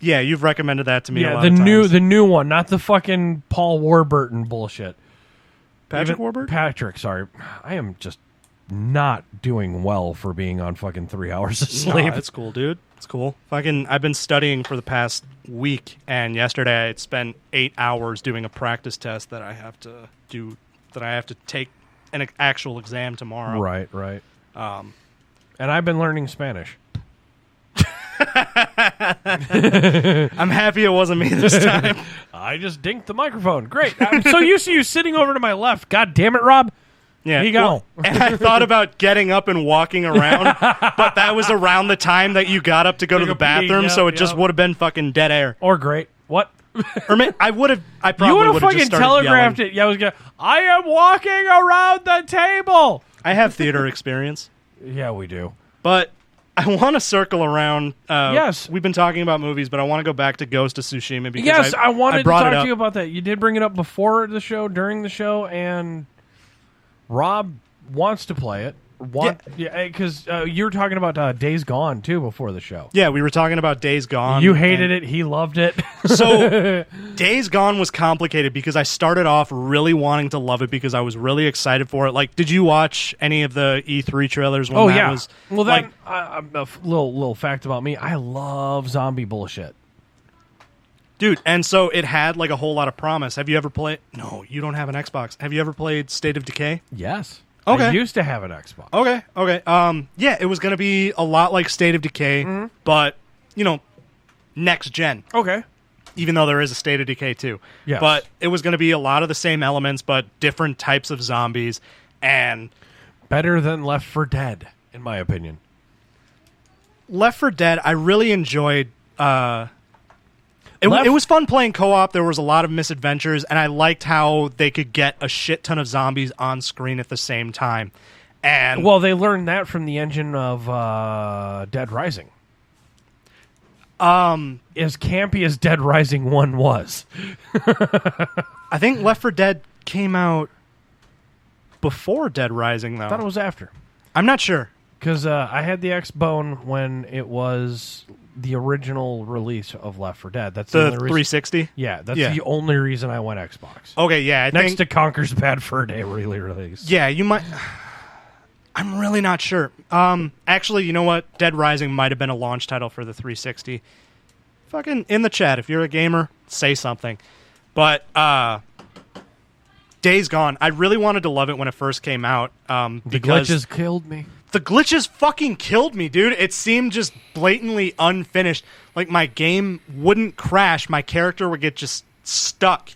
Yeah, you've recommended that to me a lot the of times. the new one, not the fucking Paul Warburton bullshit. Patrick Warburton? Patrick, sorry. I am just not doing well for being on fucking 3 hours of sleep. No, it's cool, dude. It's cool. I've been studying for the past week, and yesterday I had spent 8 hours doing a practice test that I have to do, that I have to take an actual exam tomorrow. Right. And I've been learning Spanish. I'm happy it wasn't me this time. I just dinked the microphone. Great. I'm so used to you sitting over to my left. God damn it, Rob. Yeah. He go. And I thought about getting up and walking around, but that was around the time that you got up to go to the bathroom, so it just would have been fucking dead air. Or great. What? Or I would have. I You probably would have would have fucking just started telegraphed yelling. it. Yeah, I was gonna. I am walking around the table. I have theater experience, Yeah, we do. but I want to circle around. Yes. We've been talking about movies, but I want to go back to Ghost of Tsushima because Yes, I wanted to brought talk it up. to you about that. You did bring it up before the show, during the show, and Rob wants to play it. Yeah, because you were talking about Days Gone too before the show. Yeah, we were talking about Days Gone. You hated it. He loved it. So Days Gone was complicated because I started off really wanting to love it because I was really excited for it. Like, did you watch any of the E3 trailers when that was? Well, like, a little fact about me. I love zombie bullshit. dude, and so it had like a whole lot of promise. Have you ever played? No, you don't have an Xbox. Have you ever played State of Decay? Yes. Okay. I used to have an Xbox. Okay. Yeah, it was going to be a lot like State of Decay, but, next gen. Okay. Even though there is a State of Decay too. Yes. But it was going to be a lot of the same elements, but different types of zombies. And Better than Left 4 Dead, in my opinion. Left 4 Dead, I really enjoyed. It was fun playing co-op. There was a lot of misadventures, and I liked how they could get a shit ton of zombies on screen at the same time. And Well, they learned that from the engine of Dead Rising. As campy as Dead Rising 1 was. I think Left 4 Dead came out before Dead Rising, though. I thought it was after. I'm not sure. Because I had the X-Bone when it was the original release of Left 4 Dead. That's The only reason- 360? Yeah, that's Yeah. the only reason I went Xbox. Okay, yeah. I Next think, to Conker's Bad Fur Day release. yeah, you might... I'm really not sure. Actually, you know what? Dead Rising might have been a launch title for the 360. Fucking in the chat, if you're a gamer, say something. But Days Gone, I really wanted to love it when it first came out. The Because glitches killed me. the glitches fucking killed me, dude. It seemed just blatantly unfinished. Like, my game wouldn't crash. My character would get just stuck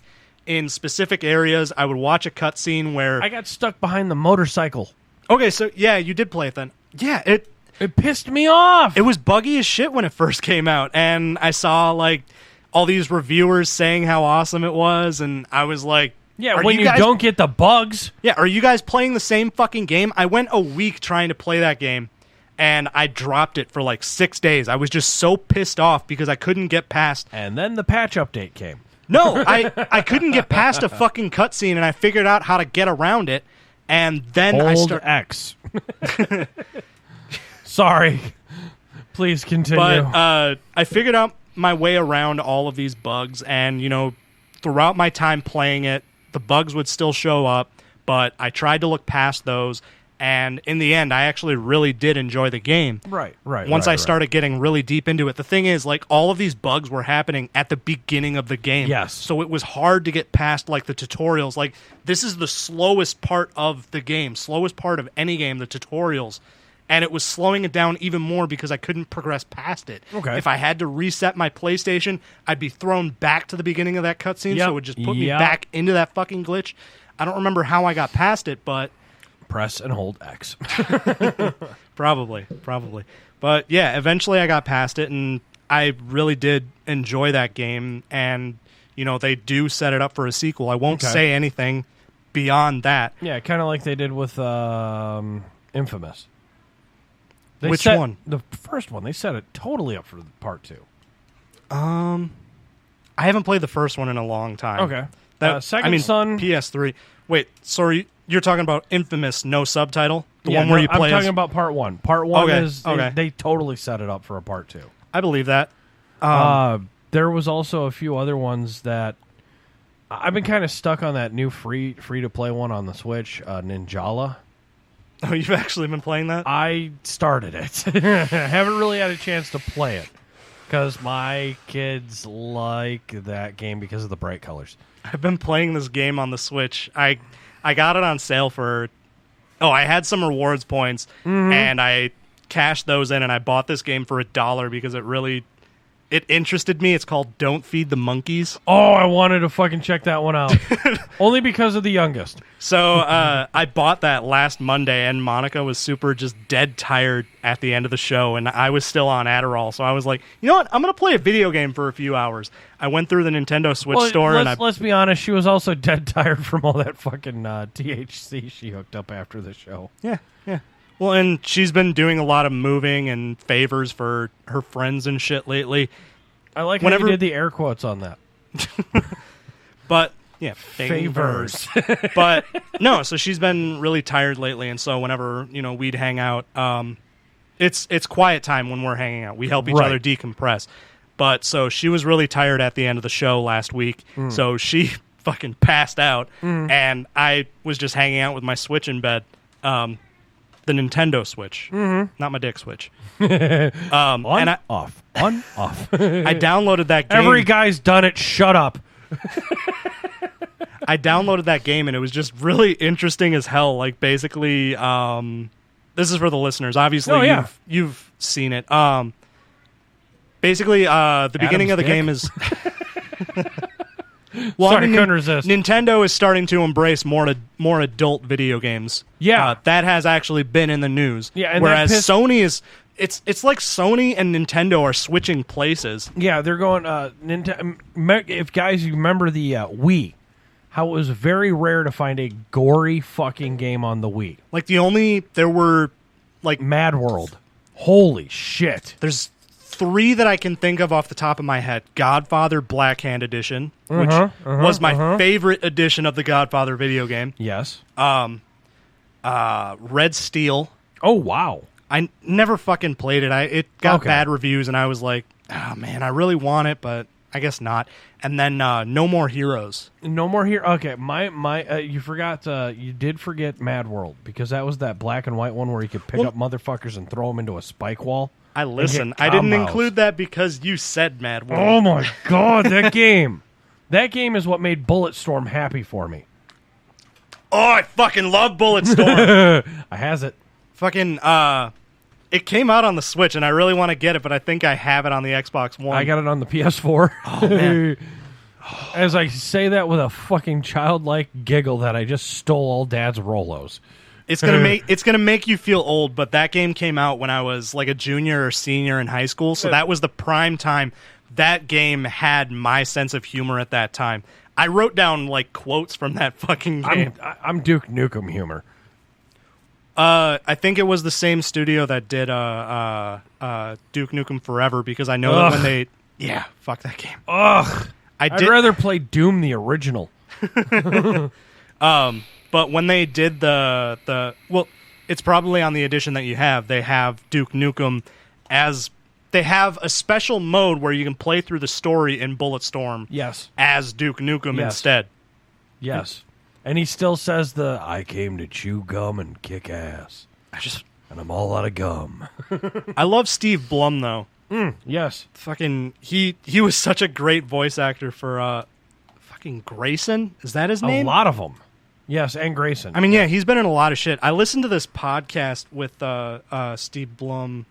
in specific areas. I would watch a cutscene where... I got stuck behind the motorcycle. Okay, so, yeah, you did play it then. Yeah, It pissed me off. it was buggy as shit when it first came out. And I saw, like, all these reviewers saying how awesome it was, and I was like... Yeah, Are when you guys- don't get the bugs. Yeah, are you guys playing the same fucking game? I went a week trying to play that game, and I dropped it for like 6 days. I was just so pissed off because I couldn't get past... And then the patch update came. No, I couldn't get past a fucking cutscene, and I figured out how to get around it, and then I Hold started... X. Sorry. Please continue. But I figured out my way around all of these bugs, and, throughout my time playing it, the bugs would still show up, but I tried to look past those, and in the end, I actually really did enjoy the game. Right. Once I started getting really deep into it. The thing is, like, all of these bugs were happening at the beginning of the game. Yes. So it was hard to get past, like, the tutorials. Like, this is the slowest part of the game, slowest part of any game, the tutorials. And it was slowing it down even more because I couldn't progress past it. Okay. If I had to reset my PlayStation, I'd be thrown back to the beginning of that cutscene, so it would just put me back into that fucking glitch. I don't remember how I got past it, but... Press and hold X. Probably. But yeah, eventually I got past it, and I really did enjoy that game, and, they do set it up for a sequel. I won't say anything beyond that. Yeah, kind of like they did with Infamous. Which one? The first one. They set it totally up for part 2. I haven't played the first one in a long time. Okay. Second Son... PS3. Wait, sorry, you're talking about Infamous, no subtitle? The one where you play I'm talking about part 1. Part 1 is... Okay. They totally set it up for a part 2. I believe that. There was also a few other ones that... I've been kind of stuck on that new free-to-play one on the Switch, Ninjala. Oh, you've actually been playing that? I started it. Haven't really had a chance to play it because my kids like that game because of the bright colors. I've been playing this game on the Switch. I got it on sale for... Oh, I had some rewards points, and I cashed those in, and I bought this game for $1 because it really it interested me. It's called Don't Feed the Monkeys. Oh, I wanted to fucking check that one out. Only because of the youngest. So I bought that last Monday, and Monica was super just dead tired at the end of the show, and I was still on Adderall. So I was like, you know what? I'm going to play a video game for a few hours. I went through the Nintendo Switch store, and let's be honest, she was also dead tired from all that fucking THC she hooked up after the show. Yeah. Well, and she's been doing a lot of moving and favors for her friends and shit lately. I like how you did the air quotes on that. But, yeah, favors. But, no, so she's been really tired lately, and so whenever, we'd hang out, it's quiet time when we're hanging out. We help each other decompress. But, so she was really tired at the end of the show last week, so she fucking passed out, and I was just hanging out with my Switch in bed. The Nintendo Switch, not my dick Switch. On, off. I downloaded that game. Every guy's done it. Shut up. I downloaded that game, and it was just really interesting as hell. Like, basically, this is for the listeners. Obviously, you've seen it. Basically, the beginning of the game is... Well, Sorry, couldn't resist. Nintendo is starting to embrace more adult video games. Yeah. That has actually been in the news. Yeah, and whereas Sony is... It's like Sony and Nintendo are switching places. Yeah, they're going... if guys, you remember the Wii, how it was very rare to find a gory fucking game on the Wii. Like, there were... like Mad World. Holy shit. There's 3 that I can think of off the top of my head. Godfather Black Hand Edition, which was my favorite edition of the Godfather video game. Yes. Red Steel. Oh, wow. I never fucking played it. It got bad reviews, and I was like, oh, man, I really want it, but I guess not. And then No More Heroes. No More Heroes. Okay, you forgot, you did forget Mad World, because that was that black and white one where you could pick up motherfuckers and throw them into a spike wall. I didn't include that because you said Mad World. Oh my god, that game. That game is what made Bulletstorm happy for me. Oh, I fucking love Bulletstorm. I has it. Fucking, it came out on the Switch, and I really want to get it, but I think I have it on the Xbox One. I got it on the PS4. Oh, man. As I say that with a fucking childlike giggle that I just stole all Dad's Rolos. It's gonna make you feel old, but that game came out when I was like a junior or senior in high school, so that was the prime time. That game had my sense of humor at that time. I wrote down like quotes from that fucking game. I'm Duke Nukem humor. I think it was the same studio that did Duke Nukem Forever, because I know that when they fuck that game. Ugh. I'd rather play Doom the original. But when they did well, it's probably on the edition that you have. They have Duke Nukem they have a special mode where you can play through the story in Bulletstorm. Yes. As Duke Nukem instead. Yes. And he still says I came to chew gum and kick ass. And I'm all out of gum. I love Steve Blum though. Yes. Fucking he was such a great voice actor for fucking Grayson. Is that his name? A lot of them. Yes, and Grayson. I mean, yeah, he's been in a lot of shit. I listened to this podcast with Steve Blum.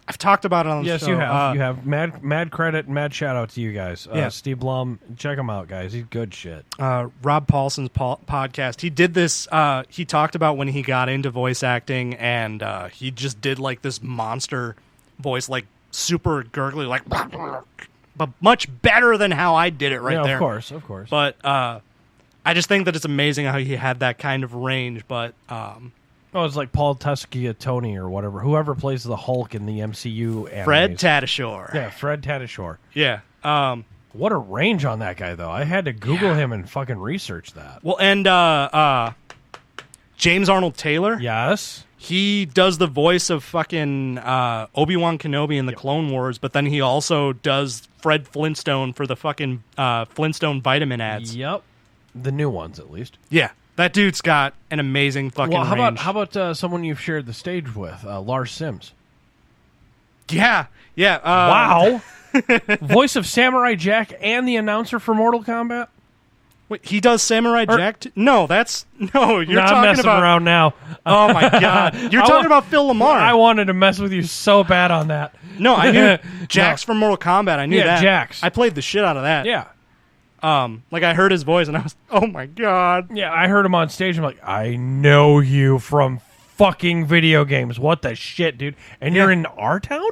I've talked about it on the show. Yes, you have. You have. Mad credit, mad shout out to you guys. Yeah. Steve Blum, check him out, guys. He's good shit. Rob Paulson's podcast. He did this. He talked about when he got into voice acting, and he just did like this monster voice, like super gurgly, like, but much better than how I did it there. Of course. But I just think that it's amazing how he had that kind of range, but... it's like Paul Tony or whatever. Whoever plays the Hulk in the MCU animes. Fred Tatasciore. Yeah, Fred Tatasciore. Yeah. What a range on that guy, though. I had to Google him and fucking research that. Well, and James Arnold Taylor. Yes. He does the voice of fucking Obi-Wan Kenobi in the Clone Wars, but then he also does Fred Flintstone for the fucking Flintstone vitamin ads. Yep. The new ones, at least. Yeah. That dude's got an amazing fucking range. How about someone you've shared the stage with, Lars Sims? Yeah. Wow. Voice of Samurai Jack and the announcer for Mortal Kombat? Wait, he does Samurai Jack? No, that's no. You're I'm talking messing about. around now. Oh my god, you're talking about Phil Lamar. I wanted to mess with you so bad on that. No, I knew Jax from Mortal Kombat. I knew Yeah, that. Jax. I played the shit out of that. Yeah. Like I heard his voice and I was, oh my god. Yeah, I heard him on stage. I'm like, I know you from fucking video games. What the shit, dude? And you're in our town?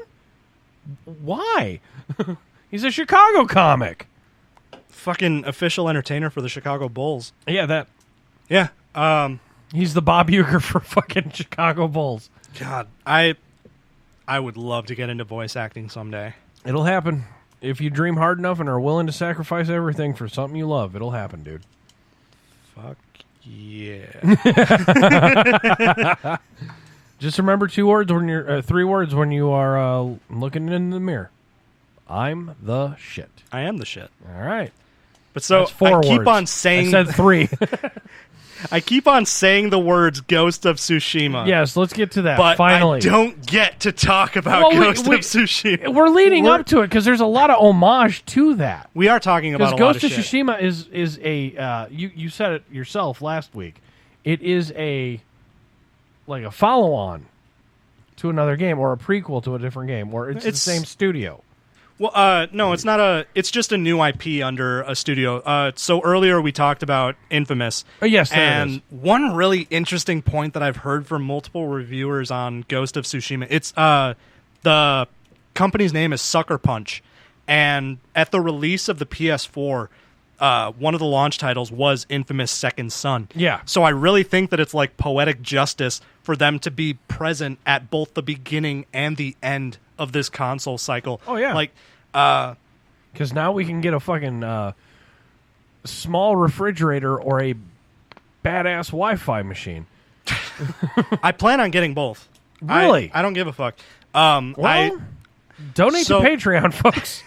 Why? He's a Chicago comic. Fucking official entertainer for the Chicago Bulls. Yeah, that. Yeah. He's the Bob Uecker for fucking Chicago Bulls. God, I would love to get into voice acting someday. It'll happen. If you dream hard enough and are willing to sacrifice everything for something you love, it'll happen, dude. Fuck yeah. Just remember 3 words when you are looking in the mirror. I'm the shit. I am the shit. All right. But so That's 4 I words. keep on saying I said 3. I keep on saying the words Ghost of Tsushima. Yes, let's get to that. But Finally, I don't get to talk about Ghost of Tsushima. We're leading up to it because there's a lot of homage to that. We are talking about a lot Ghost of of shit. Tsushima is a you said it yourself last week. It is a follow on to another game or a prequel to a different game, or it's the same studio. Well, no, it's not it's just a new IP under a studio. So earlier we talked about Infamous. Oh, yes, there it and is. one really interesting point that I've heard from multiple reviewers on Ghost of Tsushima, it's the company's name is Sucker Punch, and at the release of the PS4, one of the launch titles was Infamous Second Son. Yeah. So I really think that it's like poetic justice for them to be present at both the beginning and the end of this console cycle. Oh, yeah. Like, because now we can get a fucking small refrigerator or a badass Wi-Fi machine. I plan on getting both. Really? I don't give a fuck. Well, donate to Patreon, folks.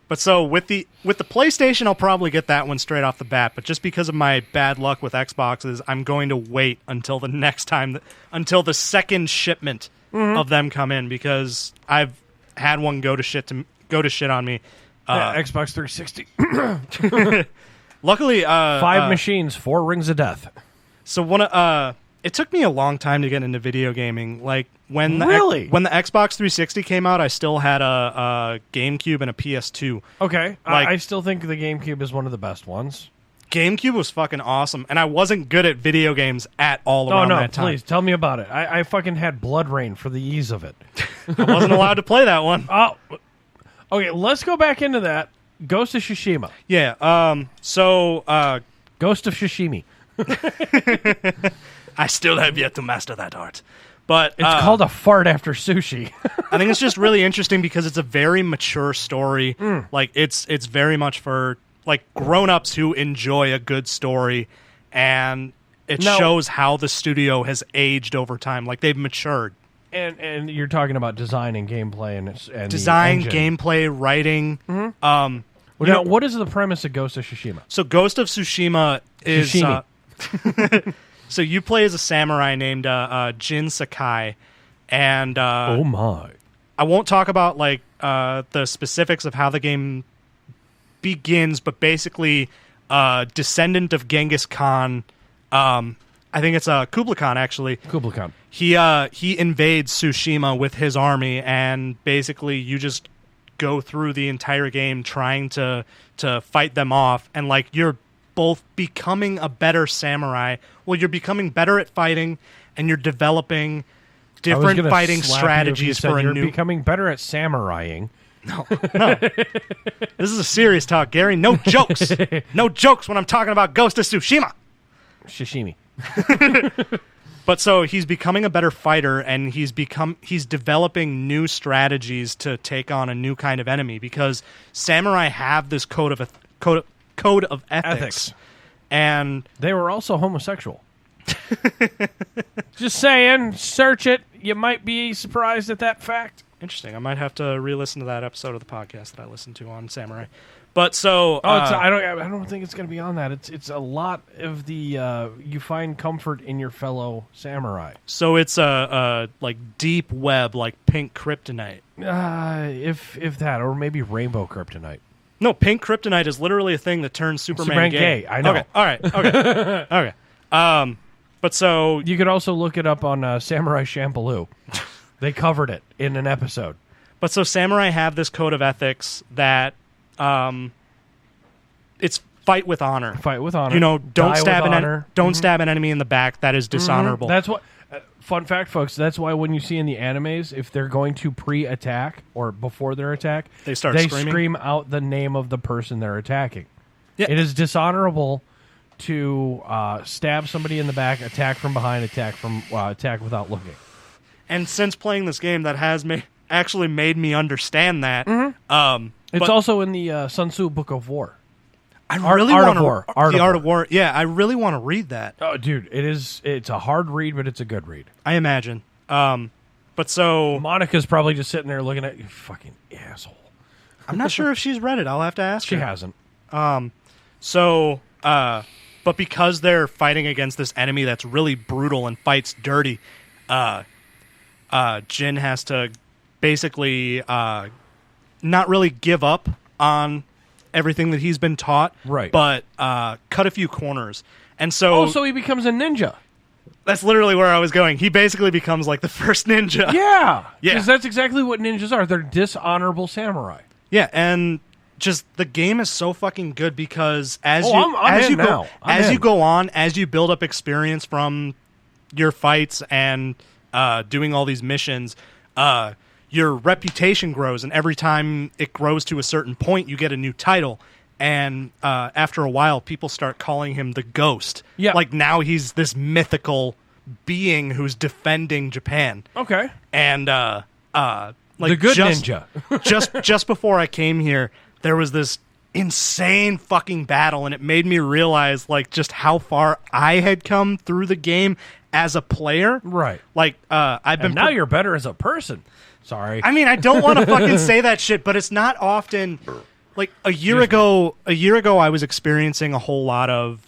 But so with the PlayStation, I'll probably get that one straight off the bat. But just because of my bad luck with Xboxes, I'm going to wait until the next time, until the second shipment of them come in, because I've had one go to shit on me. Xbox 360. Luckily, 5 machines, 4 rings of death. So it took me a long time to get into video gaming. Like when the Xbox 360 came out, I still had a GameCube and a PS2. Okay, Like, I still think the GameCube is one of the best ones. GameCube was fucking awesome, and I wasn't good at video games at all around that time. Please tell me about it. I fucking had Blood Rain for the ease of it. I wasn't allowed to play that one. Oh, okay. Let's go back into that. Ghost of Tsushima. Yeah. Ghost of Shishimi. I still have yet to master that art. But It's called a fart after sushi. I think it's just really interesting because it's a very mature story. Like it's very much for like grown-ups who enjoy a good story, and it shows how the studio has aged over time. Like they've matured. And you're talking about design and gameplay and Design, the engine. gameplay, writing. Now, what is the premise of Ghost of Tsushima? So Ghost of Tsushima is so you play as a samurai named Jin Sakai, and oh my! I won't talk about like the specifics of how the game begins, but basically, descendant of Genghis Khan. I think it's Kublai Khan actually. Kublai Khan. He invades Tsushima with his army, and basically you just go through the entire game trying to fight them off, and like you're both becoming a better samurai. Well, you're becoming better at fighting, and you're developing different fighting strategies for a you're new. becoming better at samuraiing. No. This is a serious talk, Gary. No jokes. No jokes when I'm talking about Ghost of Tsushima. Shishimi. But so he's becoming a better fighter, and he's developing new strategies to take on a new kind of enemy, because samurai have this code of ethics. And they were also homosexual. Just saying, search it. You might be surprised at that fact. Interesting. I might have to re-listen to that episode of the podcast that I listened to on samurai. But so I don't think it's going to be on that. It's a lot of the you find comfort in your fellow samurai. So it's a like deep web, like pink kryptonite. If that, or maybe rainbow kryptonite. No, pink kryptonite is literally a thing that turns Superman gay. I know. Okay. All right. Okay. Okay. But so You could also look it up on Samurai Champloo. They covered it in an episode. But so samurai have this code of ethics that it's fight with honor. Fight with honor. You know, don't Die stab with an honor. don't stab an enemy in the back. That is dishonorable. That's what. Fun fact, folks. That's why when you see in the animes, if they're going to pre-attack or before their attack, They start screaming? scream out the name of the person they're attacking. Yeah. It is dishonorable to stab somebody in the back, attack from behind, attack without looking. And since playing this game, that has actually made me understand that. It's but also in the Sun Tzu Book of War. I really Art want of to War. the Art of War. Yeah, I really want to read that. Oh, dude, it's a hard read, but it's a good read. I imagine. But so Monica's probably just sitting there looking at you, fucking asshole. I'm not sure if she's read it. I'll have to ask She her. hasn't. But because they're fighting against this enemy that's really brutal and fights dirty, Jin has to basically not really give up on everything that he's been taught, Right. But cut a few corners. And so, So he becomes a ninja. that's literally where I was going. He basically becomes like the first ninja. Yeah. Yeah. Because that's exactly what ninjas are. They're dishonorable samurai. Yeah, and just the game is so fucking good because as I'm you in. go on, as you build up experience from your fights and doing all these missions, your reputation grows, and every time it grows to a certain point, you get a new title. And after a while, people start calling him the Ghost. Yeah. Like now he's this mythical being who's defending Japan. Okay. And like The good just, ninja. just before I came here, there was this insane fucking battle, and it made me realize like just how far I had come through the game as a player. Right. Like I've been And now you're better as a person. Sorry. I mean, I don't want to fucking say that shit, but it's not often. Like a year ago, I was experiencing a whole lot of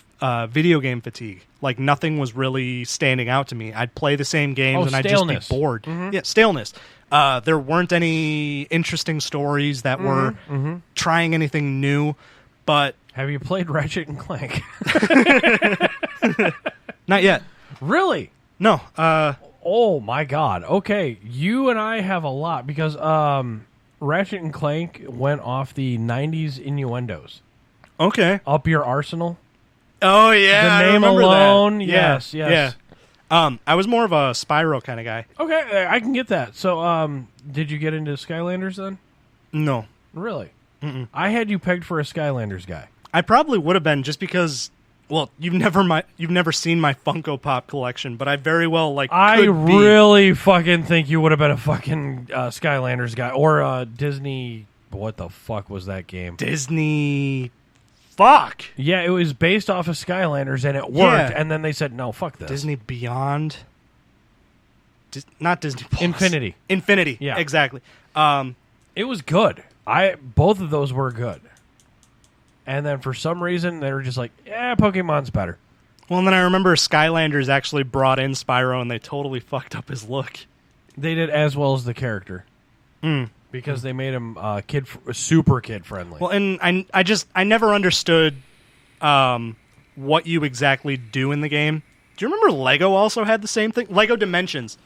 video game fatigue. Like nothing was really standing out to me. I'd play the same games and I'd just be staleness. bored. Yeah, staleness. There weren't any interesting stories that were trying anything new. But have you played Ratchet and Clank? not yet. Really? No. Oh my god. Okay, you and I have a lot because Ratchet and Clank went off the 90s innuendos. Okay. Up your arsenal. Oh yeah, The I name remember alone. that. Yes. Yeah. I was more of a Spyro kind of guy. Okay, I can get that. So, did you get into Skylanders then? No. Really? I had you pegged for a Skylanders guy. I probably would have been just because. Well, you've never seen my Funko Pop collection, but I very well I could be. really fucking think you would have been a fucking Skylanders guy or Disney. What the fuck was that game? Disney. Fuck. Yeah, it was based off of Skylanders and it worked. Yeah. And then they said, "No, fuck this." Disney Beyond. Not Disney Plus. Infinity. Yeah, Yeah. exactly. It was good. Both of those were good. And then for some reason they were just like, "Yeah, Pokemon's better." Well, and then I remember Skylanders actually brought in Spyro, and they totally fucked up his look. They did as well as the character. Because they made him super kid friendly. Well, and I never understood what you exactly do in the game. Do you remember Lego also had the same thing? Lego Dimensions.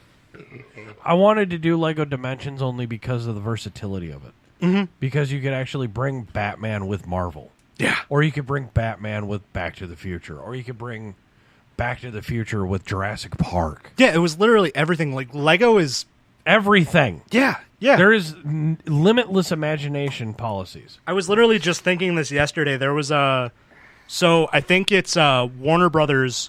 I wanted to do Lego Dimensions only because of the versatility of it. Because you could actually bring Batman with Marvel. Yeah. Or you could bring Batman with Back to the Future. Or you could bring Back to the Future with Jurassic Park. Yeah, it was literally everything. Like, Lego is... Everything. Yeah, yeah. There is limitless imagination policies. I was literally just thinking this yesterday. There was a... So, I think it's Warner Brothers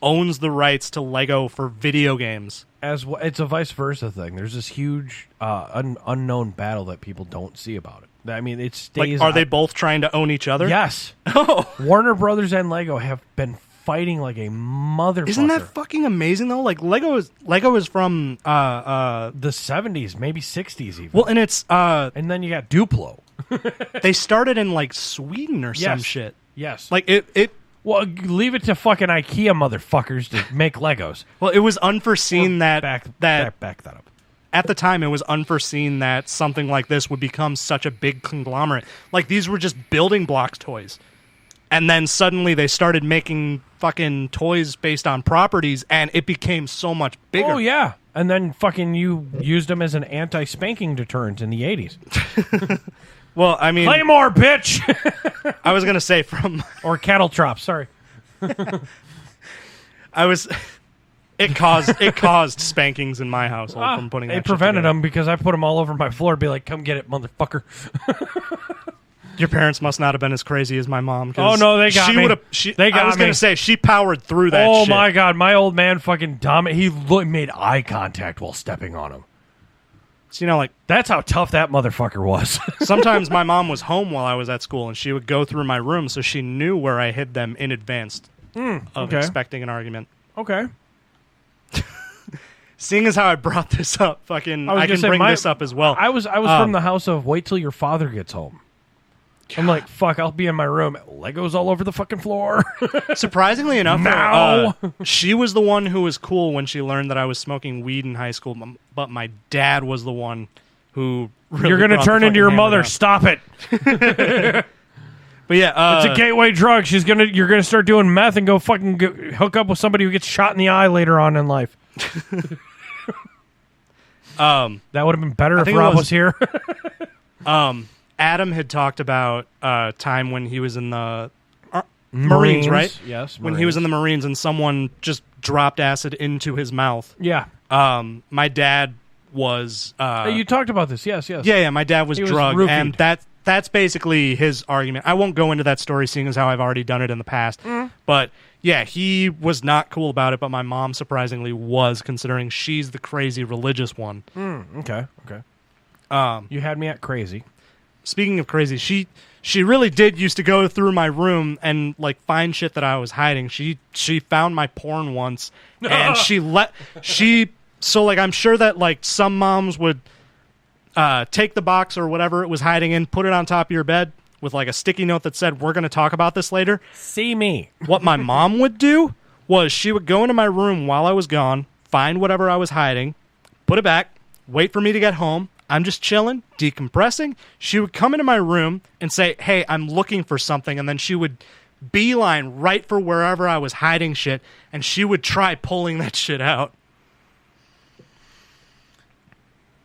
owns the rights to Lego for video games. It's a vice versa thing. There's this huge unknown battle that people don't see about it. I mean, it stays... Like, are they both trying to own each other? Yes. Oh. Warner Brothers and Lego have been fighting like a motherfucker. Isn't that fucking amazing, though? Like, Lego is from... the 70s, maybe 60s even. Well, and it's... and then you got Duplo. They started in, like, Sweden or some shit. Yes. Like, it... Well, leave it to fucking IKEA motherfuckers to make Legos. Well, it was unforeseen that Back that up. at the time, it was unforeseen that something like this would become such a big conglomerate. Like, these were just building blocks toys. And then suddenly they started making fucking toys based on properties, and it became so much bigger. Oh, yeah. And then fucking you used them as an anti-spanking deterrent in the 80s. Well, I mean... Claymore, bitch! I was going to say from... Or cattle trap, sorry. It caused spankings in my household from putting that They shit prevented together. them because I put them all over my floor. Be like, come get it, motherfucker. Your parents must not have been as crazy as my mom. Oh, no, they got me. They got I was me. going to say, she powered through that Oh, shit. my God. My old man fucking dominated. He made eye contact while stepping on him. So, you know, like... That's how tough that motherfucker was. Sometimes my mom was home while I was at school, and she would go through my room, so she knew where I hid them in advance of expecting an argument. Okay. Seeing as how I brought this up, fucking, I can bring this up as well. I was from the house of wait till your father gets home. I'm like, fuck, I'll be in my room. Legos all over the fucking floor. Surprisingly enough, Now. she was the one who was cool when she learned that I was smoking weed in high school, but my dad was the one who really You're going to brought the turn into fucking your hammer mother. down. Stop it. But yeah, It's a gateway drug. You're gonna start doing meth and go fucking hook up with somebody who gets shot in the eye later on in life. That would have been better if Rob was here. Adam had talked about a time when he was in the Marines, right? Yes, When he was in the Marines and someone just dropped acid into his mouth. Yeah. My dad was... you talked about this. Yes. Yeah, my dad was He was drugged, roofied. and that's basically his argument. I won't go into that story, seeing as how I've already done it in the past. But yeah, he was not cool about it, but my mom surprisingly was, considering she's the crazy religious one. Okay. You had me at crazy. Speaking of crazy, she really did used to go through my room and like find shit that I was hiding. She found my porn once, and so like I'm sure that like some moms would take the box or whatever it was hiding in, put it on top of your bed with like a sticky note that said, "We're going to talk about this later." See me. What my mom would do was she would go into my room while I was gone, find whatever I was hiding, put it back, wait for me to get home. I'm just chilling, decompressing. She would come into my room and say, "Hey, I'm looking for something." And then she would beeline right for wherever I was hiding shit, and she would try pulling that shit out.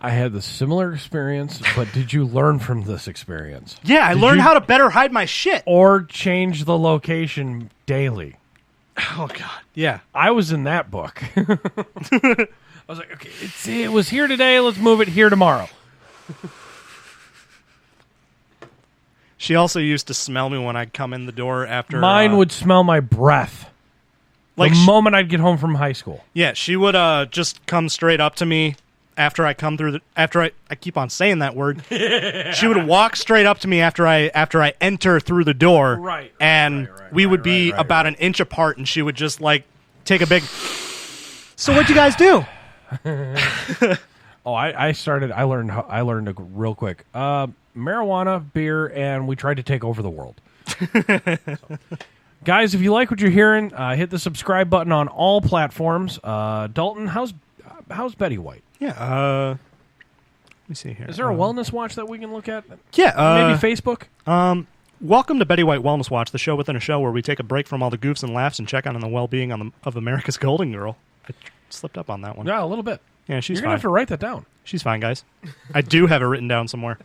I had the similar experience, but did you learn from this experience? Yeah, I learned how to better hide my shit. Or change the location daily. Oh, God. Yeah. I was in that book. I was like, okay, it was here today. Let's move it here tomorrow. She also used to smell me when I'd come in the door after... Mine would smell my breath. Like the moment I'd get home from high school. Yeah, she would just come straight up to me after I come through I keep on saying that word. She would walk straight up to me after I enter through the door. Right. And we would be about an inch apart, and she would just like take a big... So what'd you guys do? I learned real quick. Marijuana, beer, and we tried to take over the world. So, guys, if you like what you're hearing, hit the subscribe button on all platforms. Dalton, how's Betty White? Yeah. Let me see here. Is there a wellness watch that we can look at? Yeah. Maybe Facebook? Welcome to Betty White Wellness Watch, the show within a show where we take a break from all the goofs and laughs and check on the well-being of America's Golden Girl. I slipped up on that one. Yeah, a little bit. Yeah, she's You're fine. going to have to write that down. She's fine, guys. I do have it written down somewhere.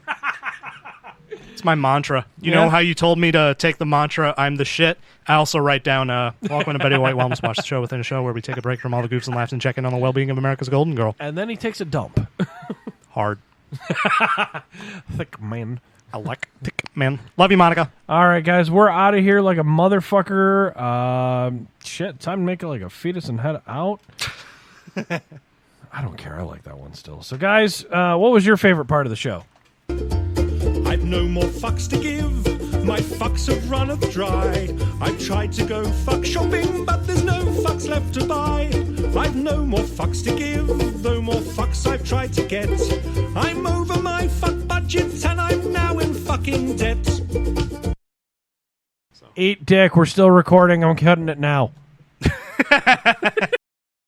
It's my mantra. You know how you told me to take the mantra, "I'm the shit"? I also write down, welcome to Betty White Wellness Watch, the show within a show where we take a break from all the goofs and laughs and check in on the well-being of America's Golden Girl. And then he takes a dump. Hard. Thick man. I like thick man. Love you, Monica. All right, guys, we're out of here like a motherfucker. Shit, time to make it like a fetus and head out. I don't care. I like that one still. So, guys, what was your favorite part of the show? I've no more fucks to give. My fucks have runneth dry. I've tried to go fuck shopping, but there's no fucks left to buy. I've no more fucks to give. No more fucks I've tried to get. I'm over my fuck budget and I'm now in fucking debt. Eat dick. We're still recording. I'm cutting it now.